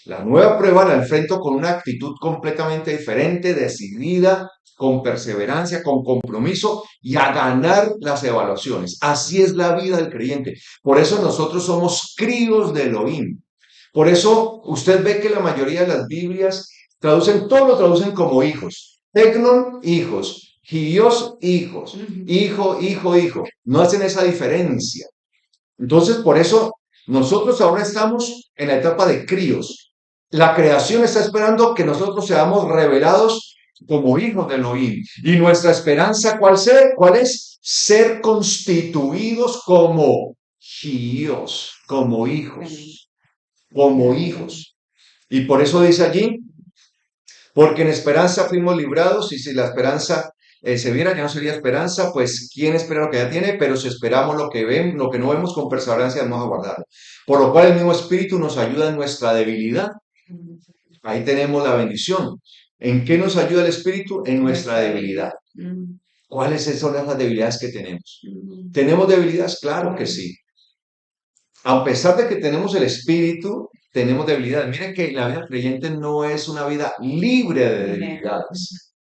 La nueva prueba la enfrento con una actitud completamente diferente, decidida, con perseverancia, con compromiso y a ganar las evaluaciones. Así es la vida del creyente. Por eso nosotros somos críos de Elohim. Por eso usted ve que la mayoría de las Biblias traducen, todo lo traducen como hijos. Tecnon, hijos. Gios, hijos. Ujú. Hijo, hijo, hijo. No hacen esa diferencia. Entonces, por eso nosotros ahora estamos en la etapa de críos. La creación está esperando que nosotros seamos revelados como hijos de Elohim. Y nuestra esperanza, ¿cuál es? Ser constituidos como hijos, como Amén. hijos, como Amén. hijos. Y por eso dice allí, porque en esperanza fuimos librados, y si la esperanza se viera, ya no sería esperanza, pues ¿quién espera lo que ya tiene? Pero si esperamos lo que ven, lo que no vemos con perseverancia, vamos a guardarlo. Por lo cual el mismo Espíritu nos ayuda en nuestra debilidad. Ahí tenemos la bendición. ¿En qué nos ayuda el Espíritu? En nuestra Nuestra debilidad. debilidad. Ujú. ¿Cuáles son las debilidades que tenemos? Ujú. ¿Tenemos debilidades? Claro que sí. A pesar de que tenemos el Espíritu, tenemos debilidades. Miren que la vida creyente no es una vida libre de Libre. debilidades.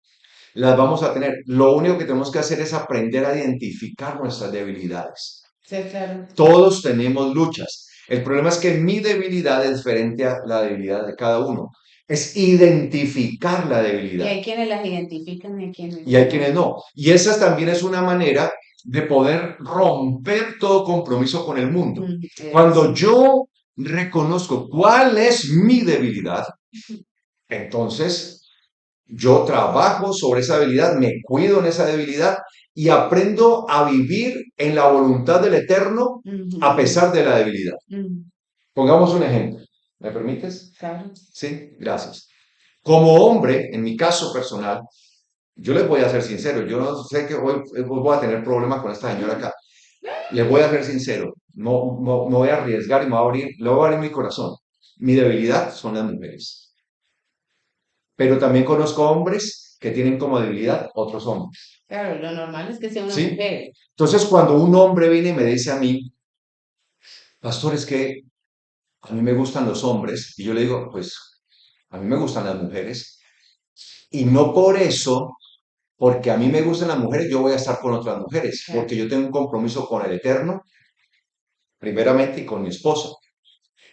Las vamos a tener. Lo único que tenemos que hacer es aprender a identificar nuestras debilidades. Sí, claro. Todos tenemos luchas. El problema es que mi debilidad es diferente a la debilidad de cada uno. Es identificar la Y debilidad. hay quienes las identifican y hay quienes Y hay no. quienes no. Y esa también es una manera de poder romper todo compromiso con el mundo. Cuando Sí. yo reconozco cuál es mi debilidad, entonces yo trabajo sobre esa debilidad, me cuido en esa debilidad y aprendo a vivir en la voluntad del Eterno a Ujú. pesar de la debilidad. Ujú. Pongamos un ejemplo. ¿Me permites? Claro. Sí, gracias. Como hombre, en mi caso personal, yo les voy a ser sincero, yo sé que hoy voy a tener problemas con esta señora acá. Les voy a ser sincero, no voy a arriesgar y me voy a abrir, le voy a abrir mi corazón. Mi debilidad son las mujeres. pero también conozco hombres que tienen como debilidad otros hombres, Claro, lo normal es que sea una ¿sí? mujer. Entonces, cuando un hombre viene y me dice a mí, pastor, es que a mí me gustan los hombres, y yo le digo, pues a mí me gustan las mujeres, y no por eso, porque a mí me gustan las mujeres, yo voy a estar con otras mujeres, Claro. porque yo tengo un compromiso con el Eterno, primeramente, y con mi esposa.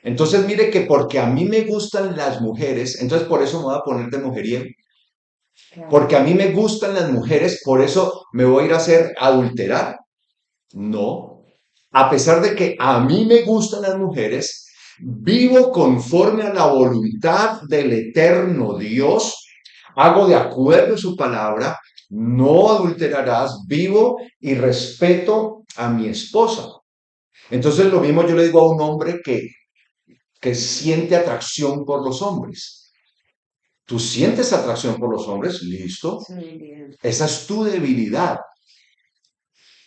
Entonces, mire que porque a mí me gustan las mujeres, entonces por eso me voy a poner de mujeriego, Claro. porque a mí me gustan las mujeres, por eso me voy a ir a hacer adulterar. No, a pesar de que a mí me gustan las mujeres, vivo conforme a la voluntad del eterno Dios, hago de acuerdo a su palabra, no adulterarás, vivo y respeto a mi esposa. Entonces lo mismo yo le digo a un hombre que siente atracción por los hombres. Tú sientes atracción por los hombres, listo, Su debilidad. esa es tu debilidad.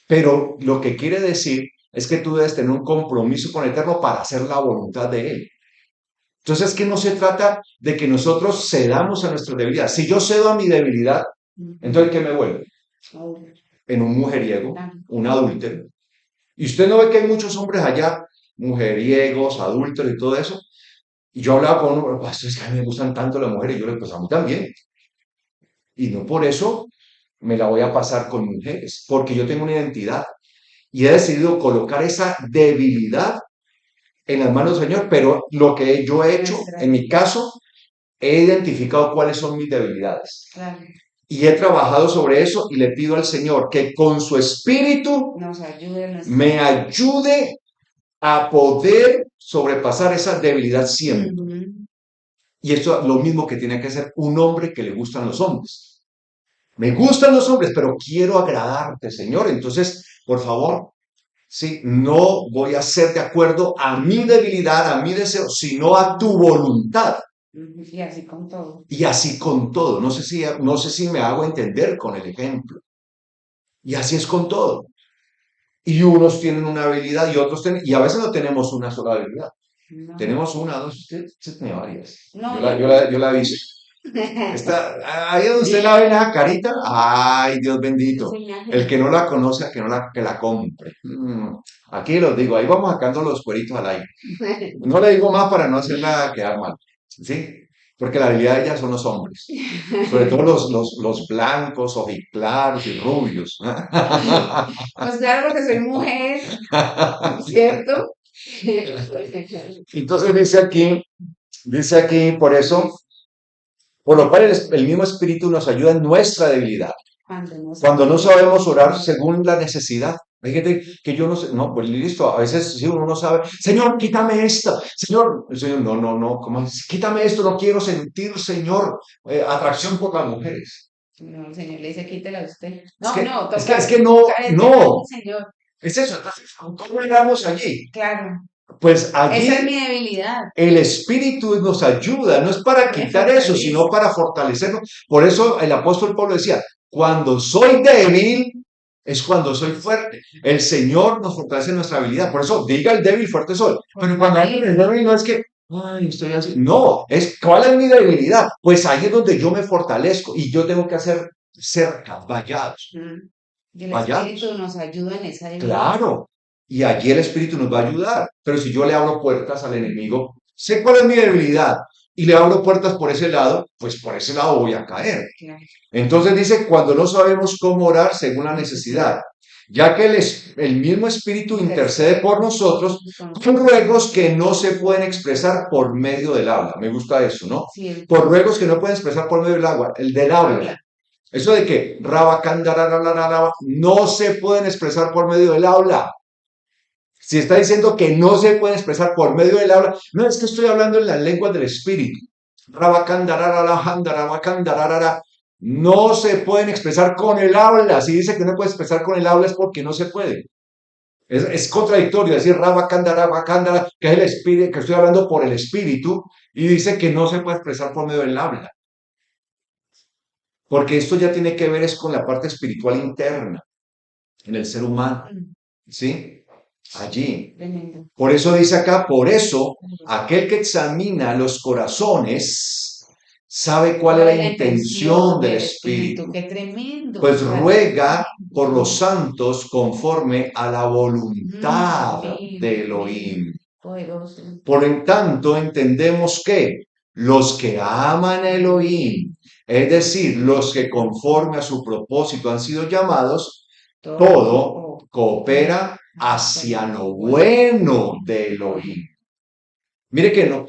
Pero lo que quiere decir es que tú debes tener un compromiso con el Eterno para hacer la voluntad de Él. Entonces, es que no se trata de que nosotros cedamos a nuestra debilidad. Si yo cedo a mi debilidad, entonces, ¿qué me vuelve? Oh, En un mujeriego, claro. un adúltero. Y usted no ve que hay muchos hombres allá, mujeriegos, adúlteros y todo eso. Y yo hablaba con uno, "Pastor, es que a mí me gustan tanto las mujeres". Y yo le digo, pues a mí también. Y no por eso me la voy a pasar con mujeres, porque yo tengo una identidad. Y he decidido colocar esa debilidad en las manos del Señor, pero lo que yo he hecho, Nuestra en mi debilidad. caso, he identificado cuáles son mis debilidades. Claro. Y he trabajado sobre eso y le pido al Señor que con su espíritu Nos ayude en nuestras. me ayude a poder sobrepasar esa debilidad siempre. Ujú. Y esto es lo mismo que tiene que hacer un hombre que le gustan los hombres. Me gustan los hombres, pero quiero agradarte, Señor. Entonces, por favor, sí, no voy a ser de acuerdo a mi debilidad, a mi deseo, sino a tu voluntad. Ujú. Y así con todo. Y así con todo. No sé si me hago entender con el ejemplo. Y así es con todo. Y unos tienen una habilidad y otros tienen, y a veces no tenemos una sola habilidad. No, Tenemos una, dos, usted tiene varias. no, Yo yo la, yo no. la, yo la he visto. Ahí donde usted la ve en la carita, ay, Dios bendito. Ese me El que no la conoce, que la compre. Aquí los digo, ahí vamos sacando los cueritos al aire. No le digo más para no hacerla quedar mal, ¿sí? Porque la habilidad de ellas son los hombres, sobre todo los blancos, ojiclaros y rubios. Pues claro, porque soy mujer, ¿cierto? Entonces dice aquí, por eso, por lo cual el mismo Espíritu nos ayuda en nuestra debilidad. Cuando no sabemos orar según la necesidad. Hay gente que yo no sé, no, pues listo, a veces si uno no sabe, Señor, quítame esto, Señor, el Señor, no, no, no, ¿cómo es? Quítame esto, no quiero sentir, Señor, atracción por las mujeres. No, el Señor le dice, quítela usted. Es No, que, no, es que, toca, es que no, toca es dejar no, al Señor. es eso. Entonces, ¿cómo llegamos allí? Claro, Pues esa es allí mi debilidad. el Espíritu nos ayuda, no es para Me quitar eso, fortalece. sino para fortalecernos. Por eso el apóstol Pablo decía, cuando soy débil, es cuando soy fuerte. El Señor nos fortalece nuestra habilidad. Por eso diga el débil, fuerte soy. Pero cuando alguien es débil, no es que, ay, estoy así. No, es cuál es mi debilidad. Pues ahí es donde yo me fortalezco y yo tengo que hacer cerca, vallados, Mm. Y el vallados. Espíritu nos ayuda en esa debilidad. Claro, y allí el Espíritu nos va a ayudar. Pero si yo le abro puertas al enemigo, sé cuál es mi debilidad y le abro puertas por ese lado, pues por ese lado voy a caer. Claro. Entonces dice, cuando no sabemos cómo orar según la necesidad, ya que el mismo Espíritu intercede por nosotros con ruegos que no se pueden expresar por medio del habla. Me gusta eso, ¿no? Sí, Por ruegos que no pueden expresar por medio del agua, el del habla. Eso de que no se pueden expresar por medio del habla. Si está diciendo que no se pueden expresar por medio del habla, no es que estoy hablando en las lenguas del espíritu. No se pueden expresar con el habla. Si dice que no puede expresar con el habla es porque no se puede. Es contradictorio decir que es el espíritu, que estoy hablando por el espíritu, y dice que no se puede expresar por medio del habla. Porque esto ya tiene que ver es con la parte espiritual interna en el ser humano, ¿sí? Allí. tremendo. Por eso dice acá, por eso aquel que examina los corazones sabe cuál es ¿Cuál la es la intención intención del del Espíritu? Espíritu, Qué tremendo. pues O sea, ruega por los santos conforme a la voluntad de divino, Elohim. poderoso. Por en tanto, entendemos que los que aman a Elohim, es decir, los que conforme a su propósito han sido llamados, todo Todo coopera hacia hacia lo lo bueno. bueno de Elohim. Mire que no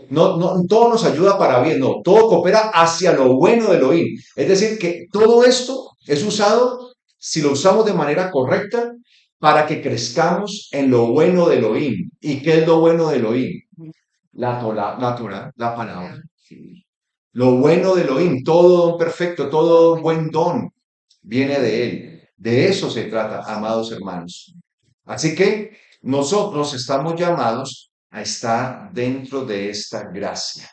todo nos ayuda para bien, no, todo coopera hacia lo bueno de Elohim. Es decir, que todo esto es usado, si lo usamos de manera correcta, para que crezcamos en lo bueno de Elohim. ¿Y qué es lo bueno de Elohim? La Torah, la palabra. Sí. Lo bueno de Elohim, todo don perfecto, todo buen don viene de Él. De eso se trata, amados hermanos. Así que nosotros estamos llamados a estar dentro de esta gracia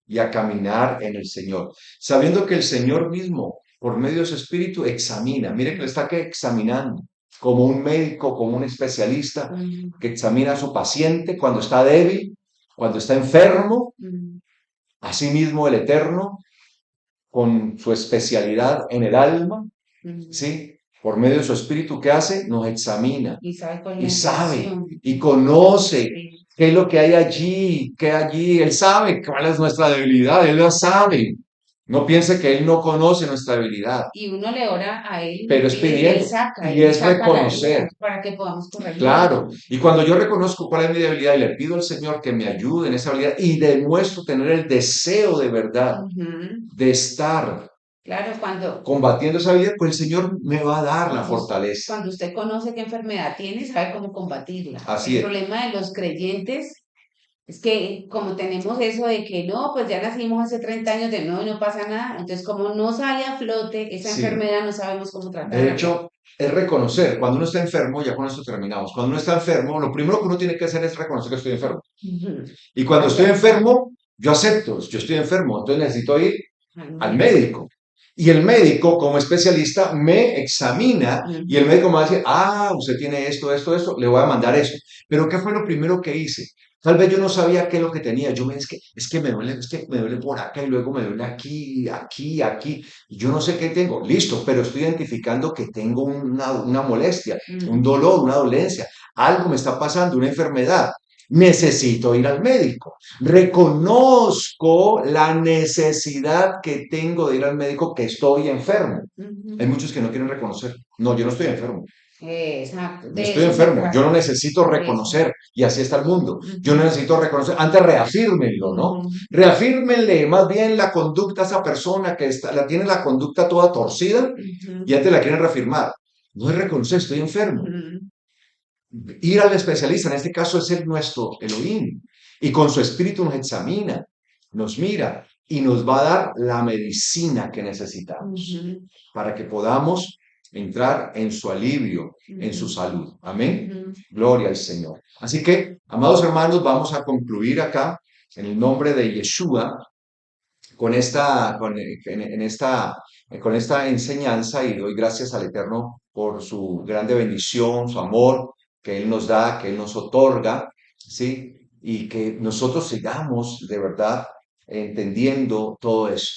y a caminar en el Señor, sabiendo que el Señor mismo, por medio de su Espíritu, examina. Mire que lo está que examinando, como un médico, como un especialista Mm, que examina a su paciente cuando está débil, cuando está enfermo. mm, Asimismo, el Eterno, con su especialidad en el alma, mm. ¿sí? Por medio de su Espíritu, ¿qué hace? Nos examina Y sabe cuál es y la sabe intención. y conoce Sí. qué es lo que hay allí, qué allí. Él sabe cuál es nuestra debilidad, Él lo sabe. No piense que Él no conoce nuestra debilidad, Y uno le ora a él y le pero es pide y pidiendo y él es saca la guía reconocer. para que podamos corregirla. Claro, y cuando yo reconozco cuál es mi debilidad y le pido al Señor que me ayude en esa habilidad y demuestro tener el deseo de verdad Ujú. de estar Claro, combatiendo esa vida, pues el Señor me va a dar la cuando, fortaleza. cuando usted conoce qué enfermedad tiene, sabe cómo combatirla. El Así es. problema de los creyentes es que como tenemos eso de que no, pues ya nacimos hace 30 años de nuevo y no pasa nada, entonces como no sale a flote esa Sí. enfermedad, no sabemos cómo De tratarla. hecho, es reconocer. Cuando uno está enfermo, ya con esto terminamos. Cuando uno está enfermo, lo primero que uno tiene que hacer es reconocer que estoy enfermo. Ujú. Y cuando estoy Aceptar. enfermo, yo acepto, yo estoy enfermo, entonces necesito ir Al al médico. médico. Y el médico, como especialista, me examina y el Ujú. médico me va a decir, ah, usted tiene esto, esto, esto, le voy a mandar eso. Pero ¿qué fue lo primero que hice? Tal vez yo no sabía qué es lo que tenía. Yo me, es que me duele por acá y luego me duele aquí, aquí, aquí. Y yo no sé qué tengo. Listo, pero estoy identificando que tengo una molestia, un Ujú. dolor, una dolencia. Algo me está pasando, una enfermedad. Necesito ir al médico. Reconozco la necesidad que tengo de ir al médico, que estoy enfermo. Hay Ujú. muchos que no quieren reconocer. No, yo no estoy enfermo. Exacto, Yo de estoy eso se enfermo. Yo no trata. necesito Eso. reconocer. Y así está el mundo. Yo no Ujú. necesito reconocer. Antes reafírmenlo, ¿no? Ujú. Reafírmenle más bien la conducta a esa persona que está, la tiene la conducta toda torcida y Ujú. antes la quieren reafirmar. No es reconocer, estoy enfermo. Ujú. Ir al especialista, en este caso es el nuestro Elohim, y con su espíritu nos examina, nos mira y nos va a dar la medicina que necesitamos Ujú. para que podamos entrar en su alivio, en su Ujú. salud. Amén. Ujú. Gloria al Señor. Así que, amados hermanos, vamos a concluir acá en el nombre de Yeshua con con esta enseñanza y doy gracias al Eterno por su grande bendición, su amor que Él nos da, que Él nos otorga, ¿sí? Y que nosotros sigamos de verdad entendiendo todo esto.